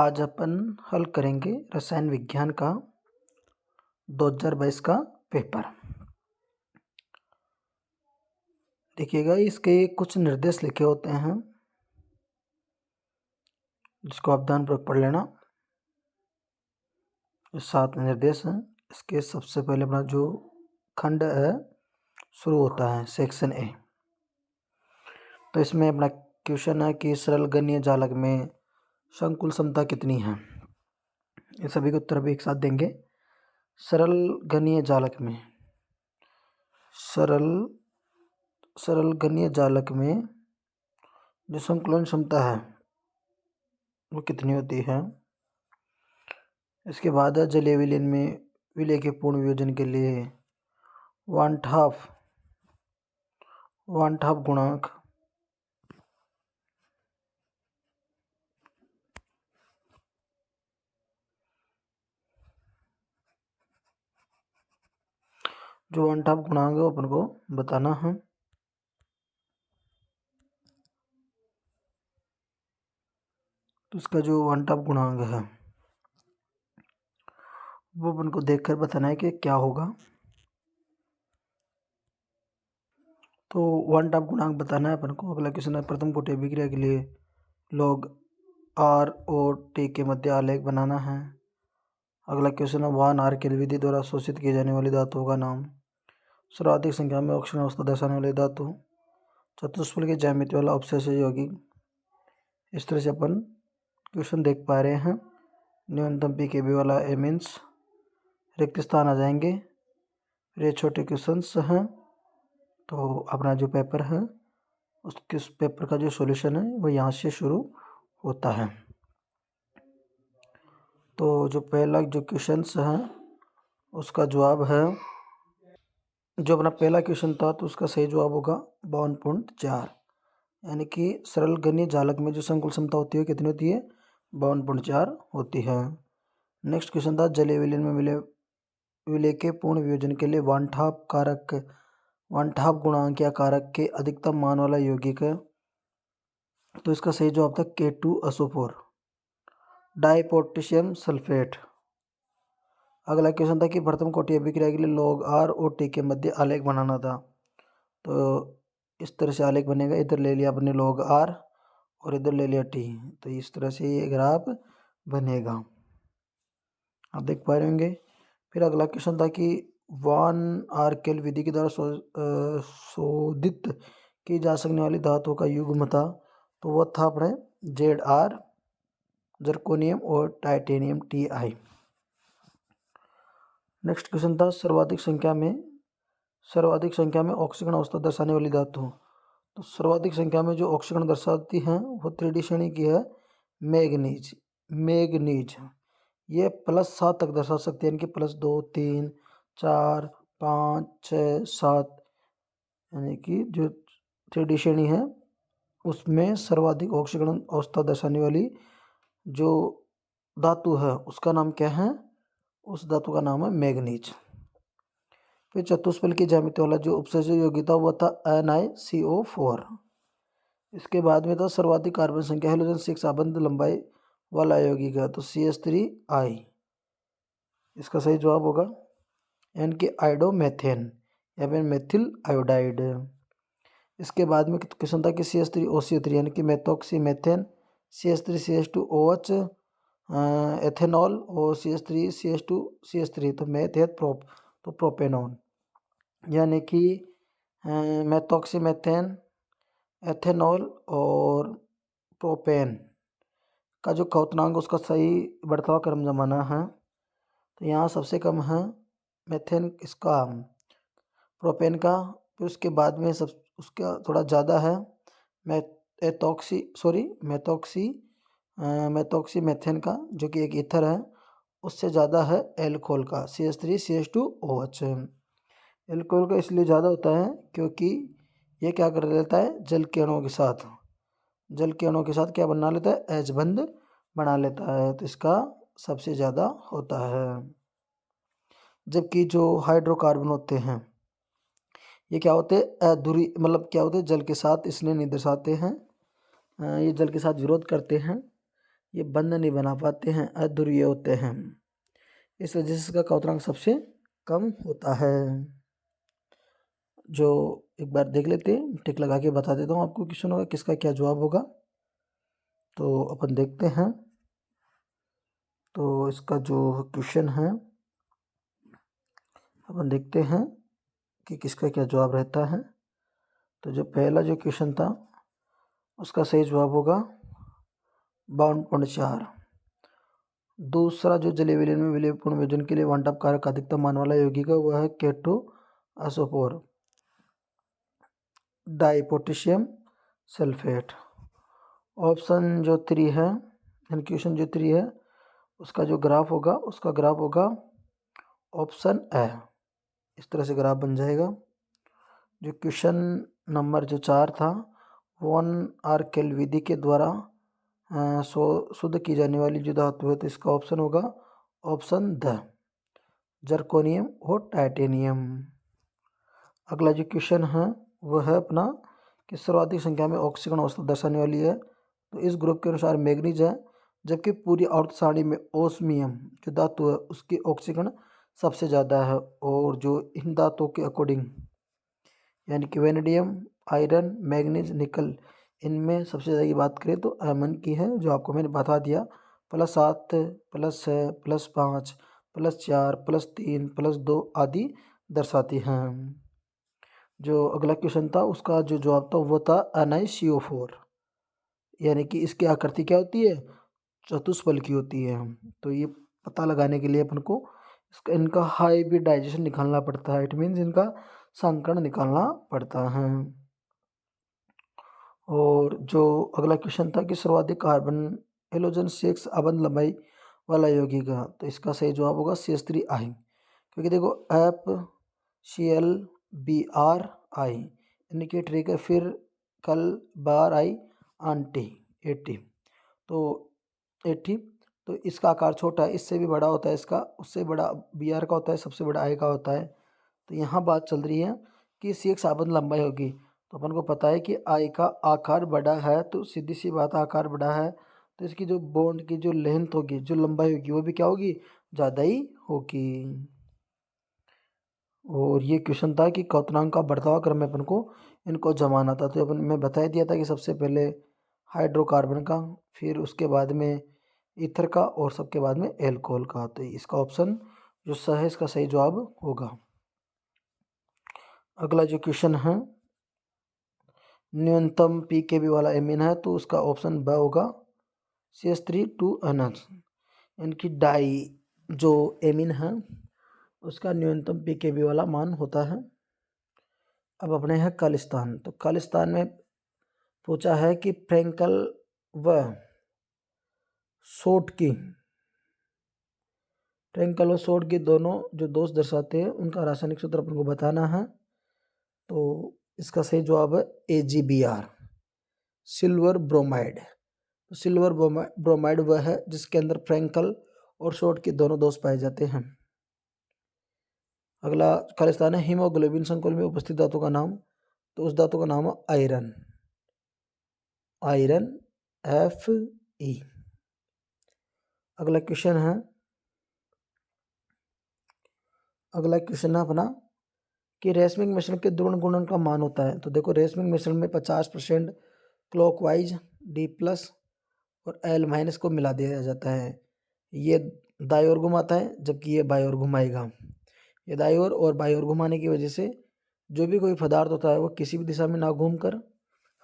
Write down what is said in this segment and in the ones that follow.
आज अपन हल करेंगे रसायन विज्ञान का 2022 का पेपर। देखिएगा, इसके कुछ निर्देश लिखे होते हैं जिसको आप ध्यानपूर्वक पढ़ लेना। ये 7 निर्देश हैं। इसके सबसे पहले अपना जो खंड है शुरू होता है सेक्शन ए। तो इसमें अपना क्वेश्चन है कि सरल गणीय जालक में संकुल क्षमता कितनी है। ये सभी के उत्तर भी एक साथ देंगे। सरल गणीय जालक में सरल गणीय जालक में जो संकुलन क्षमता है वो कितनी होती है। इसके बाद जलीय विलयन में विलय के पूर्ण वियोजन के लिए वन हाफ गुणांक जो वन हाफ गुणांक है अपन को बताना है। तो इसका जो वन हाफ गुणांक है वो अपन को देखकर बताना है कि क्या होगा। तो वन हाफ गुणांक बताना है अपन को। अगला क्वेश्चन है प्रथम कोटि अभिक्रिया के लिए लॉग आर और टी के मध्य आलेख बनाना है। अगला क्वेश्चन है वान आर के विधि द्वारा शोषित किए जाने वाली धातुओं का नाम। सर्वाधिक संख्या में ऑक्सीजन अवस्था दर्शाने वाली धातु। चतुष्फल के ज्यामिति वाला उपसेचक यौगिक। इस तरह से अपन क्वेश्चन देख पा रहे हैं। न्यूनतम पीकेबी वाला मीन्स रिक्त स्थान आ जाएंगे। फिर ये छोटे क्वेश्चंस हैं। तो अपना जो पेपर है उसके उस पेपर का जो सॉल्यूशन है वो यहाँ से शुरू होता है। तो जो पहला जो क्वेश्चंस है उसका जवाब है, जो अपना पहला क्वेश्चन था तो उसका सही जवाब होगा 52.4। यानी कि सरल गणीय जालक में जो संकुल क्षमता होती है कितनी होती है, 52.4 होती है। नेक्स्ट क्वेश्चन था जलीय विलयन में विलय के पूर्ण वियोजन के लिए वन हाफ गुणांक या कारक के अधिकतम मान वाला यौगिक है। तो इसका सही जवाब था K2SO4 डाइपोटेशियम सल्फेट। अगला क्वेश्चन था कि प्रथम कोटि अभिक्रिया के लिए लॉग आर और टी के मध्य आलेख बनाना था। तो इस तरह से आलेख बनेगा। इधर ले लिया अपने लॉग आर और इधर ले लिया टी। तो इस तरह से ये ग्राफ बनेगा, आप देख पा रहे होंगे। फिर अगला क्वेश्चन था कि वान आर केल विधि के द्वारा शोधित की जा सकने वाली धातुओं का युग्म था। तो वह था अपने ZR, जर्कोनियम और टाइटेनियम Ti। नेक्स्ट क्वेश्चन था सर्वाधिक संख्या में ऑक्सीकरण अवस्था दर्शाने वाली धातु। तो सर्वाधिक संख्या में जो ऑक्सीकरण दर्शाती हैं वो 3D श्रेणी की है मैग्नीज। ये +7 तक दर्शा सकती है, यानी कि +2, 3, 4, 5, 6, 7, यानी कि जो 3D श्रेणी है उसमें सर्वाधिक ऑक्सीकरण अवस्था दर्शाने वाली जो धातु है उसका नाम क्या है, उस धातु का नाम है मैग्नीज। फिर चतुष्फल की ज्यामिति वाला जो उपसेचक यौगिक था वह था NiCO4। इसके बाद में था सर्वाधिक कार्बन संख्या हेलोजन 6 आबंध लंबाई वाला यौगिक है। तो CH3I इसका सही जवाब होगा। यानी कि आइडोमेथेन या फिर मेथिल आयोडाइड। इसके बाद में क्वेश्चन था कि CH3OCO3 यानी कि मेथॉक्सीमेथेन, CH3CH2OH एथेनॉल और CH3CH2CH3 तो मेथ है तो प्रोपेनॉन, यानी कि मेथॉक्सीमेथेन, एथेनॉल और प्रोपेन का जो क्वथनांक उसका सही बढ़ता हुआ क्रम जमाना है। तो यहाँ सबसे कम है मेथेन इसका प्रोपेन का। फिर उसके बाद में सब उसका थोड़ा ज़्यादा है मेथॉक्सीमेथेन का, जो कि एक ईथर है। उससे ज़्यादा है एल्कोहल का CH3CH2OH। एल्कोहल का इसलिए ज़्यादा होता है क्योंकि ये क्या कर लेता है, जल के अणुओं के साथ क्या बना लेता है, H बंध बना लेता है। तो इसका सबसे ज़्यादा होता है। जबकि जो हाइड्रोकार्बन होते हैं ये क्या होते हैं, अधूरी मतलब क्या होते हैं, जल के साथ इसलिए नहीं दर्शाते हैं, ये जल के साथ विरोध करते हैं। ये बंध नहीं बना पाते हैं, अध्रुवीय होते हैं, इस वजह से इसका क्वथनांक सबसे कम होता है। जो एक बार देख लेते हैं, टिक लगा के बता देता हूँ आपको क्वेश्चन होगा किसका क्या जवाब होगा। तो अपन देखते हैं, तो इसका जो क्वेश्चन है अपन देखते हैं कि किसका क्या जवाब रहता है। तो जो पहला जो क्वेश्चन था उसका सही जवाब होगा 52.4। दूसरा जो जलीय विलयन में विलयनपूर्ण वियोजन के लिए वांटप कारक अधिकतम मान वाला यौगिक है वह है K2SO4 die potassium sulphate. Option जो 3 है, क्वेश्चन जो 3 है उसका जो ग्राफ होगा ऑप्शन ए, इस तरह से ग्राफ बन जाएगा। जो क्वेश्चन नंबर जो 4 था, वन आर्केल विधि के द्वारा शुद्ध की जाने वाली जो धातु है, तो इसका ऑप्शन होगा ऑप्शन द, जर्कोनियम और टाइटेनियम। अगला जो क्वेश्चन है वह है अपना कि सर्वाधिक संख्या में ऑक्सीजन अवस्था दर्शाने वाली है, तो इस ग्रुप के अनुसार मैग्नीज है, जबकि पूरी आवर्त सारणी में ओस्मियम जो धातु है उसकी ऑक्सीजन सबसे ज़्यादा है। और जो इन धातुओं के अकॉर्डिंग यानी कि वेनेडियम, आयरन, मैग्नीज, निकल, इनमें सबसे ज़्यादा की बात करें तो अमन की है, जो आपको मैंने बता दिया, +7, +6, +5, +4, +3, +2 आदि दर्शाती हैं। जो अगला क्वेश्चन था उसका जो जवाब था वो था NiCO4, यानी कि इसकी आकृति क्या होती है, चतुष्फल की होती है। तो ये पता लगाने के लिए अपन को इनका हाइब्रिडाइजेशन निकालना पड़ता है, इट मीन्स इनका संकरण निकालना पड़ता है। और जो अगला क्वेश्चन था कि सर्वाधिक कार्बन हेलोजन 6 अबंध लंबाई वाला यौगिक है, तो इसका सही जवाब होगा CH3I, क्योंकि देखो FClBrI इंडिकेटर है, फिर कल बार आई आंटी 80, तो 80, तो इसका आकार छोटा है, इससे भी बड़ा होता है इसका, उससे बड़ा Br का होता है, सबसे बड़ा I का होता है। तो यहाँ बात चल रही है कि C एक आबंध लंबाई होगी, तो अपन को पता है कि I का आकार बड़ा है, तो सीधी सी बात आकार बड़ा है तो इसकी जो बॉन्ड की जो लेंथ होगी, जो लंबाई होगी, वो भी क्या होगी, ज़्यादा ही होगी। और ये क्वेश्चन था कि क्वथनांक का बढ़ता हुआ क्रम में अपन को इनको जमाना था। तो अपन मैं बता दिया था कि सबसे पहले हाइड्रोकार्बन का, फिर उसके बाद में ईथर का, और सबके बाद में एल्कोहल का। तो इसका ऑप्शन जो सही है इसका सही जवाब होगा। अगला जो क्वेश्चन है, न्यूनतम पीकेबी वाला एमीन है, तो उसका ऑप्शन ब होगा CH3 2NH, इनकी डाई जो एमीन है उसका न्यूनतम पीकेबी वाला मान होता है। अब अपने हैं खालिस्तान, तो खालिस्तान में पूछा है कि फ्रैंकल व शोटकी दोनों जो दोष दर्शाते हैं उनका रासायनिक सूत्र अपन को बताना है। तो इसका सही जवाब है AgBr, सिल्वर ब्रोमाइड। तो सिल्वर ब्रोमाइड वह है जिसके अंदर फ्रैंकल और शोटकी दोनों दोष पाए जाते हैं। अगला खालिस्तान है हीमोग्लोबिन संकुल में उपस्थित धातु का नाम, तो उस धातु का नाम है आयरन Fe। अगला क्वेश्चन है अपना कि रेशमिक मिश्रण के ध्रुवण गुणन का मान होता है। तो देखो रेशमिक मिश्रण में 50% क्लॉकवाइज D+ और L- को मिला दिया जाता है। ये दाईं ओर घुमाता है जबकि ये बाईं ओर घुमाएगा। ये दाईं ओर और बाईं ओर घुमाने की वजह से जो भी कोई पदार्थ होता है वो किसी भी दिशा में ना घूमकर,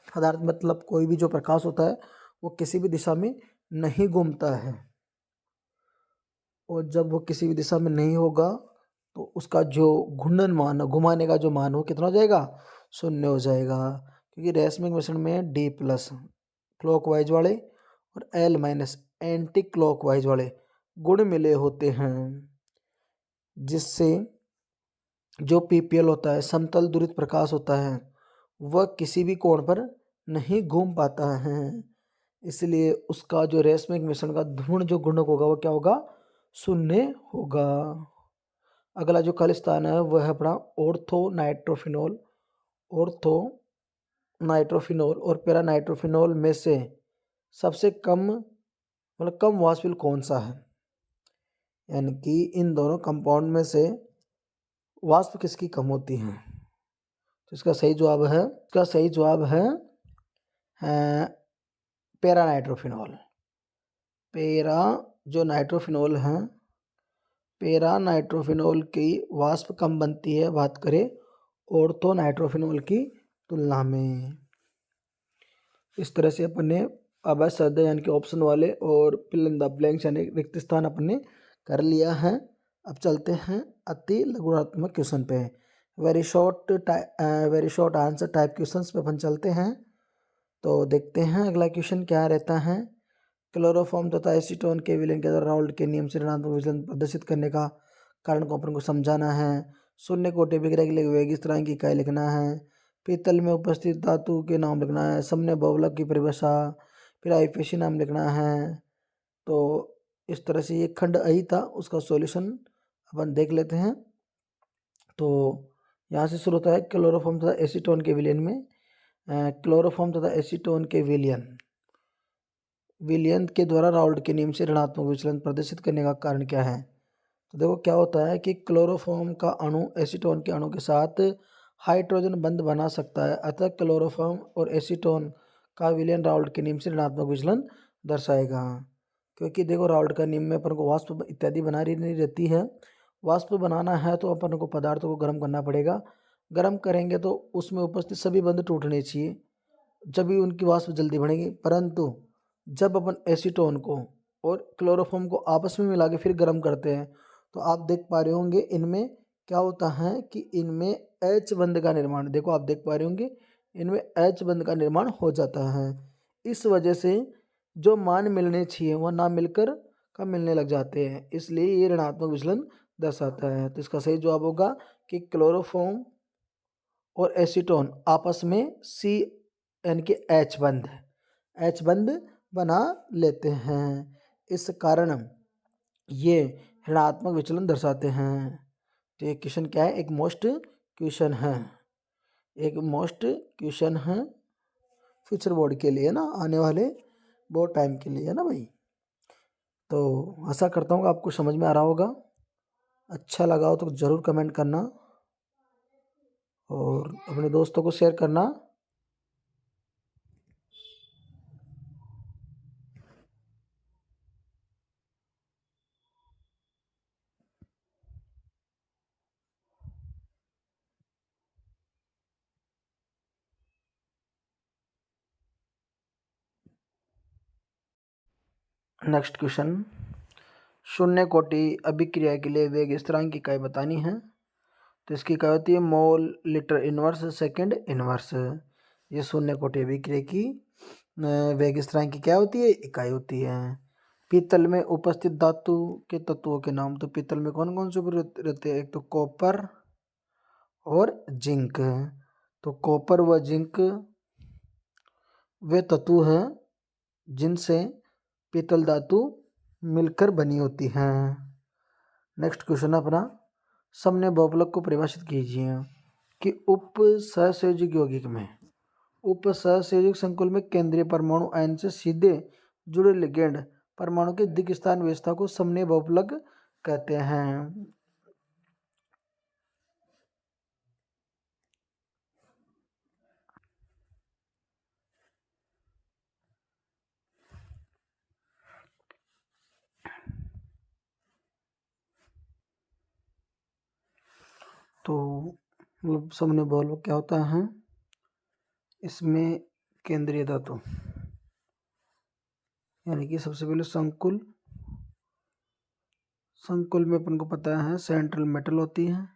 पदार्थ मतलब कोई भी जो प्रकाश होता है वो किसी भी दिशा में नहीं घूमता है। और जब वो किसी भी दिशा में नहीं होगा तो उसका जो घूर्णन मान, घुमाने का जो मान हो कितना हो जाएगा, 0 हो जाएगा। क्योंकि रेशमिक मिश्रण में D+ क्लॉकवाइज वाले और L- एंटी क्लॉकवाइज वाले गुण मिले होते हैं, जिससे जो PPL होता है, समतल दूरित प्रकाश होता है, वह किसी भी कोण पर नहीं घूम पाता है। इसलिए उसका जो रेशमिक मिश्रण का ध्रुवण जो गुणक होगा वो क्या होगा, 0 होगा। अगला जो खालिस्तान है वह है अपना ऑर्थो नाइट्रोफिनॉल और पैरा नाइट्रोफिनॉल में से सबसे कम मतलब कम वाष्पशील कौन सा है, यानी कि इन दोनों कंपाउंड में से वाष्प किसकी कम होती है। तो इसका सही जवाब है पैरा नाइट्रोफिनॉल। जो नाइट्रोफिनॉल है, पैरा नाइट्रोफिनॉल की वाष्प कम बनती है बात करें ऑर्थो नाइट्रोफिनॉल की तुलना में। इस तरह से अपन ने अब सद यानी कि ऑप्शन वाले और फिल इन द ब्लैंक्स यानी रिक्त स्थान अपने कर लिया है। अब चलते हैं अति लघुणात्मक क्वेश्चन पे। Very short answer type questions पे अपन चलते हैं। तो देखते हैं अगला क्वेश्चन क्या रहता है। क्लोरोफॉर्म तथा एसीटोन के विलयन के द्वारा राउल्ट के नियम से ऋणात्मक विचलन प्रदर्शित करने का कारण को अपन को समझाना है। शून्य कोटि अभिक्रिया के लिए वेग इस तरह की इकाई लिखना है। पीतल में उपस्थित धातु के नाम लिखना है। समन्वय बहुलक की परिभाषा, फिर आईपीसी नाम लिखना है। तो इस तरह से ये खंड आई था, उसका सॉल्यूशन अपन देख लेते हैं। तो यहाँ से शुरू होता है क्लोरोफॉर्म तथा एसीटोन के विलयन में। क्लोरोफॉर्म तथा एसीटोन के विलयन के द्वारा राउल्ट के नियम से ऋणात्मक विचलन प्रदर्शित करने का कारण क्या है। तो देखो क्या होता है कि क्लोरोफॉर्म का अणु एसीटोन के अणु के साथ हाइड्रोजन बंध बना सकता है, अतः क्लोरोफॉर्म और एसीटोन का विलयन राउल्ट के नियम से ऋणात्मक विचलन दर्शाएगा। क्योंकि देखो राउल्ट का नियम में अपन को वाष्प इत्यादि बना नहीं रहती है। वाष्प बनाना है तो अपन को पदार्थों को गर्म करना पड़ेगा। गर्म करेंगे तो उसमें उपस्थित सभी बंध टूटने चाहिए, जब भी उनकी वाष्प जल्दी बढ़ेगी। परंतु जब अपन एसीटोन को और क्लोरोफॉर्म को आपस में मिला के फिर गर्म करते हैं तो आप देख पा रहे होंगे इनमें क्या होता है कि इनमें एच बंध का निर्माण, देखो आप देख पा रहे होंगे इनमें एच बंध का निर्माण हो जाता है। इस वजह से जो मान मिलने चाहिए वह ना मिलकर कम मिलने लग जाते हैं, इसलिए ये ऋणात्मक विचलन दर्शाता है। तो इसका सही जवाब होगा कि क्लोरोफॉर्म और एसीटोन आपस में सी यानी कि एच बंध बना लेते हैं, इस कारण ये ऋणात्मक विचलन दर्शाते हैं। तो ये क्वेश्चन क्या है, एक मोस्ट क्वेश्चन है फ्यूचर बोर्ड के लिए ना, आने वाले बोर्ड टाइम के लिए है ना भाई। तो आशा करता हूँ कि आपको समझ में आ रहा होगा। अच्छा लगा हो तो ज़रूर कमेंट करना और अपने दोस्तों को शेयर करना। नेक्स्ट क्वेश्चन, शून्य कोटि अभिक्रिया के लिए वेग स्थिरांक की इकाई बतानी है। तो इसकी इकाई होती है mole litre inverse second inverse. ये शून्य कोटि अभिक्रिया की वेग स्थिरांक की क्या होती है, इकाई होती है। पीतल में उपस्थित धातु के तत्वों के नाम। तो पीतल में कौन कौन से रहते हैं, एक तो कॉपर और जिंक। तो कॉपर व जिंक वे तत्व हैं जिनसे पीतल धातु मिलकर बनी होती हैं। नेक्स्ट क्वेश्चन अपना, समन्वय बहुपलक को परिभाषित कीजिए कि उप सहसंयोजक यौगिक में उप सहसंयोजक संकुल में केंद्रीय परमाणु आयन से सीधे जुड़े लिगेंड परमाणु के दिक् स्थान व्यवस्था को समन्वय बहुपलक कहते हैं। तो मतलब समन्वय बहुपलक क्या होता है, इसमें केंद्रीय धातु यानी कि सबसे पहले संकुल में अपन को पता है सेंट्रल मेटल होती है।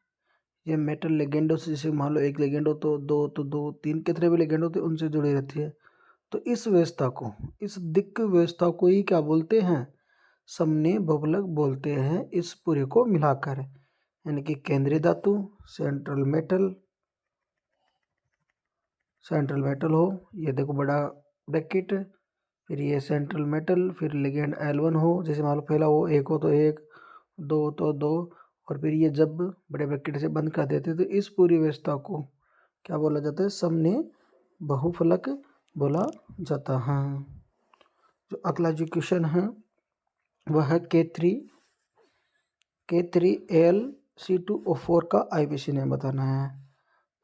ये मेटल लेगेंडो से, जैसे मान लो एक लेगेंड हो तो दो तीन कितने भी लेगेंड होते हैं उनसे जुड़ी रहती है। तो इस व्यवस्था को, इस दिक् व्यवस्था को ही क्या बोलते हैं, समन्वय बहुपलक बोलते हैं। इस पूरे को मिलाकर यानी कि केंद्रीय धातु सेंट्रल मेटल हो, ये देखो बड़ा ब्रैकेट, फिर ये सेंट्रल मेटल, फिर लिगेंड L1 हो, जैसे मान लो पहला वो एक हो तो एक, दो तो दो, और फिर ये जब बड़े ब्रैकेट से बंद कर देते तो इस पूरी व्यवस्था को क्या बोला जाता है, समन्वय बहुफलक बोला जाता है। जो अगला जो क्वेश्चन है वह है K3Al C2O4 का IUPAC नेम बताना है।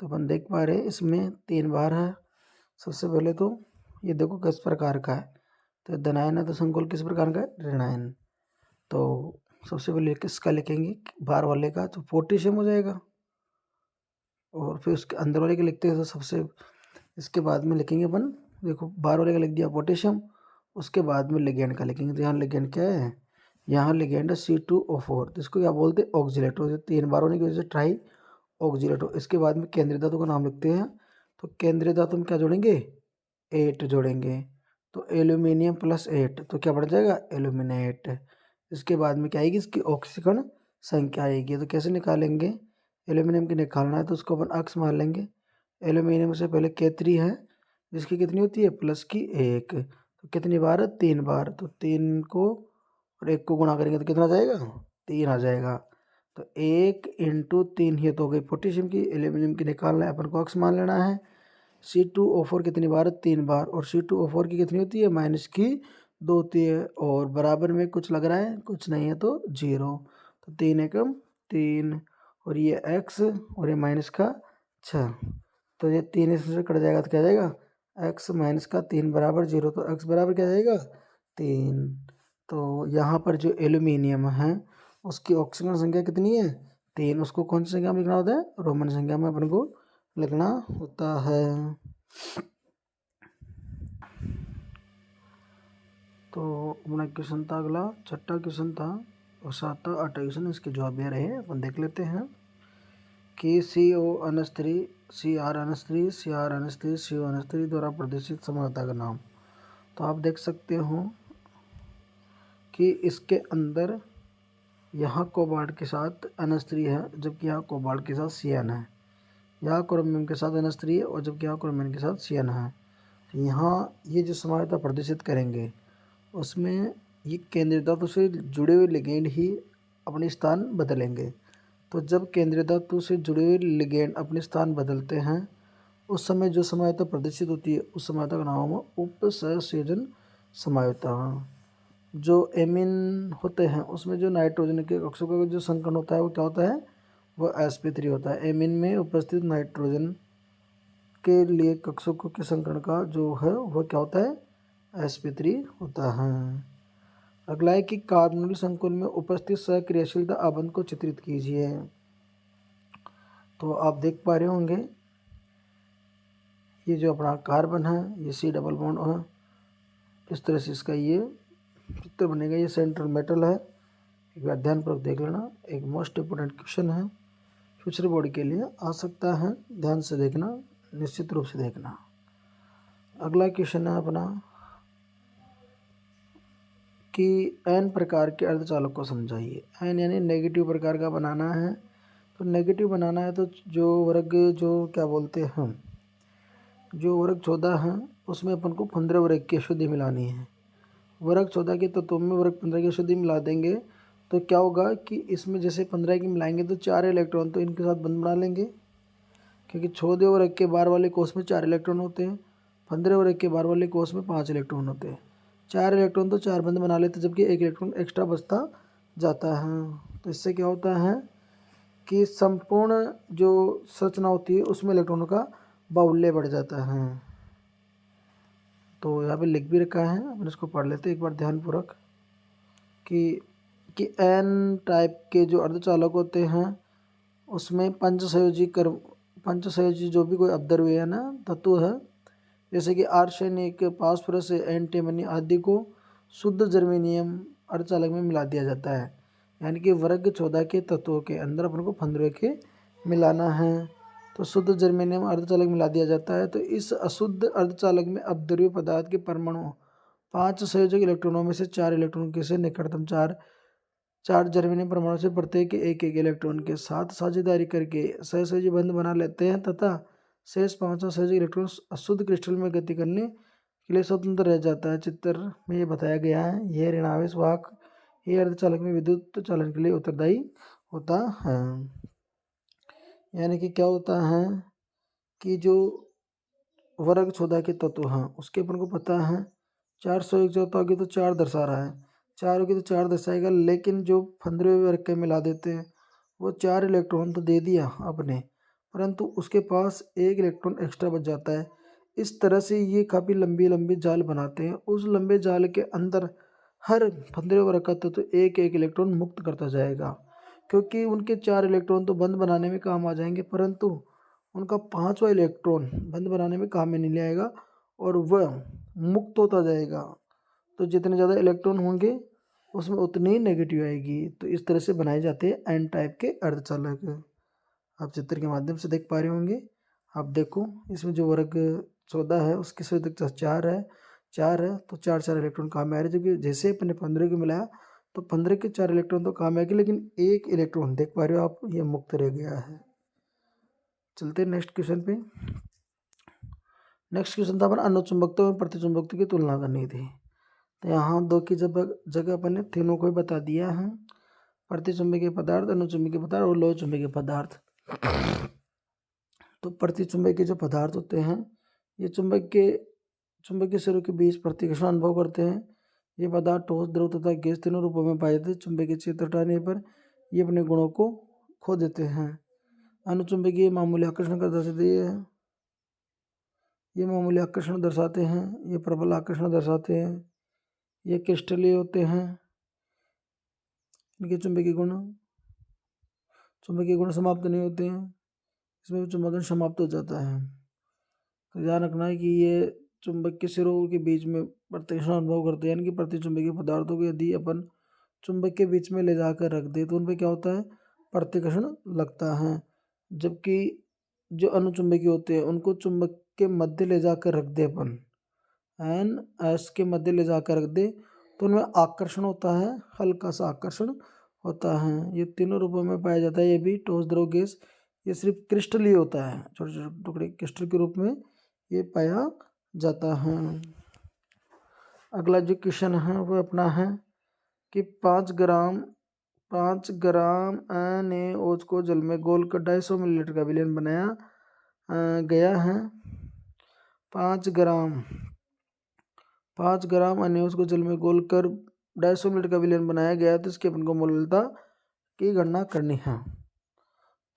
तो अपन देख पा रहे हैं इसमें 3 बार है। सबसे पहले तो ये देखो किस प्रकार का है, तो धनायन है तो संकुल किस प्रकार का है, ऋणायन। तो सबसे पहले किसका लिखेंगे, बाहर वाले का, तो पोटेशियम हो जाएगा। और फिर उसके अंदर वाले का लिखते हैं तो सबसे इसके बाद में लिखेंगे अपन, देखो बाहर वाले का लिख दिया पोटेशियम, उसके बाद में लिगेंड का लिखेंगे। तो यहाँ लिगेंड क्या है, यहाँ लिगेंड है C2O4, तो इसको क्या बोलते हैं, ऑक्सीलेटो। 3 बार होने की वजह से ट्राई ऑक्सीलेटो। इसके बाद में केंद्रीय धातु का नाम लिखते हैं। तो केंद्रीय धातु में क्या जोड़ेंगे, 8 जोड़ेंगे। तो एल्यूमिनियम +8 तो क्या बढ़ जाएगा, एल्यूमिनेट। इसके बाद में क्या आएगी, इसकी ऑक्सीकरण संख्या आएगी। तो कैसे निकालेंगे, एल्यूमिनियम की निकालना है तो उसको अपन अक्स मान लेंगे। एल्यूमिनियम से पहले K3 है, जिसकी कितनी होती है, +1। तो कितनी बार है, 3 बार। तो 3 को और 1 को गुणा करेंगे तो कितना आ जाएगा, 3 आ जाएगा। तो 1 × 3 ये तो हो गई पोटेशियम की। एल्यूमिनियम की निकालना है, अपन को अक्स मान लेना है। C2O4 कितनी बार है, 3 बार। और C2O4 की कितनी होती है, माइनस की 2 होती है। और बराबर में कुछ लग रहा है, कुछ नहीं है तो 0। तो 3 एकम 3, और ये x और ये माइनस का 6। तो ये 3 इससे कट जाएगा तो क्या जाएगा, x माइनस का 3 बराबर 0। तो x बराबर क्या जाएगा, 3। तो यहाँ पर जो एल्यूमिनियम है उसकी ऑक्सीजन संख्या कितनी है, 3। उसको कौन सी संख्या में लिखना होता है, रोमन संख्या में अपन को लिखना होता है। तो अपना क्वेश्चन था अगला, छठा क्वेश्चन था और 7वां 8वां क्वेश्चन, इसके जवाब ये रहे, अपन देख लेते हैं कि CO-3 CR-3 CR-3 CO-3 द्वारा प्रदर्शित समझौता का नाम। तो आप देख सकते हो कि इसके अंदर यहाँ कोबाल्ट के साथ NH3 है, जबकि यहाँ कोबाल्ट के साथ CN है। यहाँ क्रोमियम के साथ NH3 है और जबकि यहाँ क्रोमियम के साथ CN है। तो यहाँ ये जो समझौता प्रदर्शित करेंगे उसमें ये केंद्रीय धातु से जुड़े हुए लिगेंड ही अपने स्थान बदलेंगे। तो जब केंद्रीय धातु से जुड़े हुए लिगेंड अपने स्थान बदलते हैं उस समय जो समझौता प्रदर्शित होती है उस समझौता का नाम है उपसहसंयोजन समझौता। जो एमीन होते हैं उसमें जो नाइट्रोजन के कक्षों का जो संकरण होता है वो क्या होता है, वो sp3 होता है। एमीन में उपस्थित नाइट्रोजन के लिए कक्षों के संकरण का जो है वह क्या होता है, sp3 होता है। अगला है कि कार्बोनिल संकुल में उपस्थित सक्रियशीलता आबंध को चित्रित कीजिए। तो आप देख पा रहे होंगे ये जो अपना कार्बन है ये C डबल बॉन्ड है, इस तरह से इसका ये चित्र बनेगा। ये सेंट्रल मेटल है, एक बार ध्यानपूर्वक देख लेना, एक मोस्ट इम्पोर्टेंट क्वेश्चन है, फ्यूचर बोर्ड के लिए आ सकता है, ध्यान से देखना, निश्चित रूप से देखना। अगला क्वेश्चन है अपना कि n प्रकार के अर्धचालक को समझाइए। n यानी नेगेटिव प्रकार का बनाना है। तो नेगेटिव बनाना है तो जो वर्ग जो क्या बोलते हैं, जो वर्ग 14 है उसमें अपन को 15 वर्ग की अशुद्धि मिलानी है। वर्ग 14 के तत्वों में वर्ग 15 की अशुद्धि मिला देंगे तो क्या होगा कि इसमें जैसे 15 की मिलाएंगे तो 4 इलेक्ट्रॉन तो इनके साथ बंध बना लेंगे, क्योंकि 14 वर्ग के बाहर वाले कोष में 4 इलेक्ट्रॉन होते हैं, 15 वर्ग के बाहर वाले कोष में 5 इलेक्ट्रॉन होते हैं। 4 इलेक्ट्रॉन तो 4 बंद बना लेते जबकि 1 इलेक्ट्रॉन एक्स्ट्रा बचता जाता है। तो इससे क्या होता है कि संपूर्ण जो संरचना होती है उसमें इलेक्ट्रॉनों का बाहुल्य बढ़ जाता है। तो यहाँ पे लिख भी रखा है, अपन इसको पढ़ लेते हैं एक बार ध्यानपूर्वक कि एन टाइप के जो अर्धचालक होते हैं उसमें पंचसंयोजी जो भी कोई अपद्रव्य है ना तत्व है, जैसे कि आर्सेनिक, फास्फोरस, एंटीमनी आदि को शुद्ध जर्मेनियम अर्धचालक में मिला दिया जाता है। यानी कि वर्ग 14 के तत्वों के अंदर अपन को 15 के मिलाना है तो शुद्ध जर्मेनियम अर्धचालक मिला दिया जाता है। तो इस अशुद्ध अर्धचालक में अपद्रव्य पदार्थ के परमाणु 5 संयोजक इलेक्ट्रॉनों में से 4 इलेक्ट्रॉन के से निकटतम 4 जर्मेनियम परमाणु से प्रत्येक एक एक इलेक्ट्रॉन के साथ साझेदारी करके सहसंयोजी बंध बना लेते हैं तथा शेष 5 संयोजक इलेक्ट्रॉन अशुद्ध क्रिस्टल में गति करने के लिए स्वतंत्र रह जाता है। चित्र में ये बताया गया है। यह ऋणावेश वाहक ये अर्धचालक में विद्युत चालन के लिए उत्तरदायी होता है। यानी कि क्या होता है कि जो वर्ग 14 के तत्व हैं उसके अपन को पता है 400 एक होगी तो 4 दर्शा रहा है, 4 होगी तो 4 दर्शाएगा, लेकिन जो 15वें वर्ग के मिला देते हैं वो 4 इलेक्ट्रॉन तो दे दिया आपने, परंतु उसके पास 1 इलेक्ट्रॉन एक्स्ट्रा बच जाता है। इस तरह से ये काफ़ी लंबी लंबी जाल बनाते हैं। उस लंबे जाल के अंदर हर 15वें वर्ग का तत्व एक एक इलेक्ट्रॉन मुक्त करता जाएगा, क्योंकि उनके 4 इलेक्ट्रॉन तो बंद बनाने में काम आ जाएंगे, परंतु उनका 5वां इलेक्ट्रॉन बंद बनाने में काम में नहीं आएगा और वह मुक्त होता जाएगा। तो जितने ज़्यादा इलेक्ट्रॉन होंगे उसमें उतनी ही नेगेटिव आएगी। तो इस तरह से बनाए जाते हैं एन टाइप के अर्धचालक। आप चित्र के माध्यम से देख पा रहे होंगे। आप देखो इसमें जो वर्ग 14 है उसकी संयोजकता 4 है, 4 है तो 4 4 इलेक्ट्रॉन काम में आ रहे, जबकि जैसे अपने 15 को मिलाया तो 15 के 4 इलेक्ट्रॉन तो काम आएगी, लेकिन एक इलेक्ट्रॉन देख पा रहे हो आप ये मुक्त रह गया है। चलते हैं नेक्स्ट क्वेश्चन पे। नेक्स्ट क्वेश्चन था अपन अनुचुंबकत्व में प्रतिचुंबकत्व की तुलना करनी थी। तो यहाँ दो की जगह अपन ने तीनों को ही बता दिया है, प्रतिचुंबकीय पदार्थ, अनुचुंबकीय पदार्थ और लोह चुंबकीय पदार्थ। तो प्रतिचुंबकीय जो पदार्थ होते हैं ये चुंबकीय सिरों के बीच प्रतिकर्षण अनुभव करते हैं। ये पदार्थ ठोस, द्रव तथा गैस तीनों रूपों में पाए जाते हैं। चुंबकीय क्षेत्र हटाने पर ये अपने गुणों को खो देते हैं। अनुचुंबकीय मामूली आकर्षण का दर्शाते हैं, ये मामूली आकर्षण दर्शाते हैं, ये प्रबल आकर्षण दर्शाते हैं, ये क्रिस्टलीय होते हैं। इनके चुंबकीय गुण समाप्त नहीं होते हैं, इसमें चुंबकन समाप्त हो जाता है। तो ध्यान रखना है कि ये चुंबकीय सिरों के बीच में प्रतिकर्षण अनुभव करते हैं, यानी कि प्रतिचुंबकीय पदार्थों को यदि अपन चुंबक के बीच में ले जाकर रख दे तो उन पर क्या होता है, प्रतिकर्षण लगता है। जबकि जो अनुचुंबकीय होते हैं उनको चुंबक के मध्य ले जाकर रख दे अपन, एन एस के मध्य ले जाकर रख दे तो उनमें आकर्षण होता है, हल्का सा आकर्षण होता है। ये तीनों रूपों में पाया जाता है। ये भी ठोस, द्रव, गैस, ये सिर्फ क्रिस्टलीय होता है, छोटे छोटे टुकड़े क्रिस्टल के रूप में ये पाया जाता है। अगला जो क्वेश्चन है वो अपना है कि 5 ग्राम NaOH को जल में घोलकर 250 मिलीलीटर का विलयन बनाया गया है। 5 ग्राम NaOH को जल में घोलकर 250 मिलीलीटर का विलयन बनाया गया है, तो इसकी अपन को मोलता की गणना करनी है।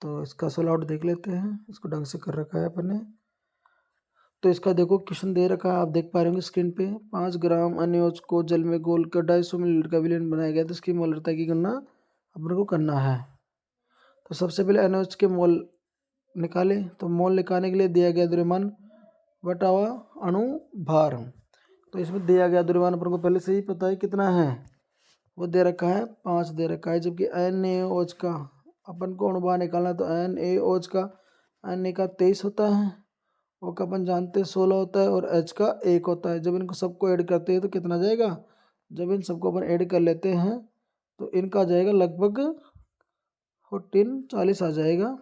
तो इसका सोल्व आउट देख लेते हैं, इसको ढंग से कर रखा है अपन ने। तो इसका देखो क्वेश्चन दे रखा है, आप देख पा रहे होंगे स्क्रीन पे। 5 ग्राम NaOH को जल में घोलकर 250 मिलीलीटर का विलयन बनाया गया, तो इसकी मोलरता की गणना अपन को करना है। तो सबसे पहले NaOH के मोल निकाले, तो मोल निकालने के लिए दिया गया द्रव्यमान बटा हुआ अणु भार। तो इसमें दिया गया द्रव्यमान अपन को पहले से ही पता है कितना है, वो दे रखा है 5 दे रखा है। जबकि NaOH का अपन को अणुभार निकालना है, तो NaOH का Na का 23 होता है, O का अपन जानते हैं 16 होता है और H का 1 होता है। जब इनको सबको ऐड करते हैं तो कितना जाएगा, जब इन सबको अपन ऐड कर लेते हैं तो इनका आ जाएगा लगभग 40 आ जाएगा।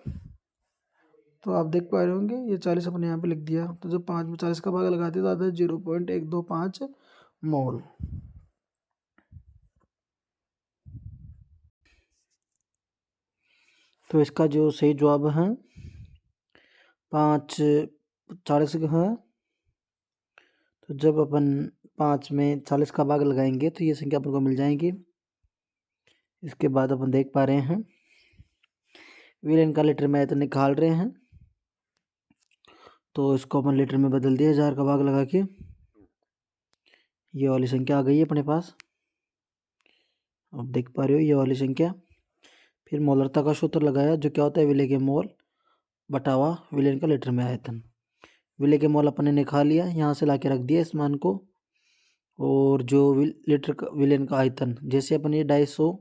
तो आप देख पा रहे होंगे ये 40 अपन यहाँ पे लिख दिया। तो जब 5 में 40 का भाग लगाते हैं तो आता है 0.125 मोल। तो इसका जो सही जवाब है 40 है। तो जब अपन 5 में 40 का भाग लगाएंगे तो ये संख्या अपन को मिल जाएगी। इसके बाद अपन देख पा रहे हैं विलयन का लीटर में आयतन निकाल रहे हैं, तो इसको अपन लीटर में बदल दिया 1000 का भाग लगा के, ये वाली संख्या आ गई है अपने पास। आप देख पा रहे हो ये वाली संख्या। फिर मोलरता का सूत्र लगाया, जो क्या होता है विलय के मोल बटावा विलयन का लीटर में आयतन। विलय के मोल अपन ने निकाल लिया, यहाँ से ला के रख दिया इस मान को, और जो लीटर का विलयन का आयतन, जैसे अपन ये 250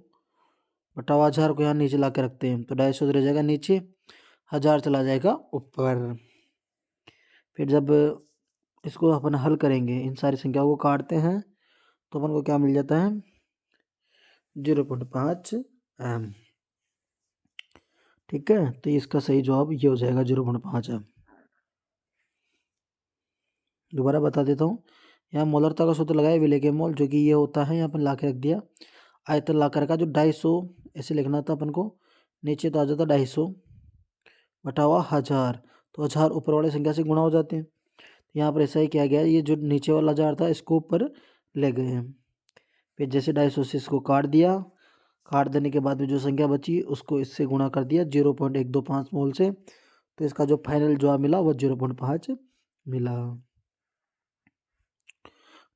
बटावा 1000 को यहाँ नीचे ला के रखते हैं तो 250 रह जाएगा नीचे, 1000 चला जाएगा ऊपर। फिर जब इसको अपन हल करेंगे, इन सारी संख्याओं को काटते हैं, तो अपन को क्या मिल जाता है 0.5 m। ठीक है, तो इसका सही जवाब ये हो जाएगा 0.5 m। दोबारा बता देता हूँ, यहाँ मोलरता का सूत्र लगाया विलय के मोल, जो कि ये होता है, यहाँ पर ला के रख दिया। आयतन ला कर रखा, जो 250 ऐसे लिखना था अपन को, नीचे तो आ जाता 250 बटा हुआ 1000, तो 1000 ऊपर वाले संख्या से गुणा हो जाते हैं। तो यहाँ पर ऐसा ही किया गया, ये जो नीचे वाला 1000 था इसको ऊपर ले गए हैं। फिर जैसे 250 से इसको काट दिया, काट देने के बाद में जो संख्या बची उसको इससे गुणा कर दिया 0.125 मोल से, तो इसका जो फाइनल जवाब मिला वो 0.5 मिला।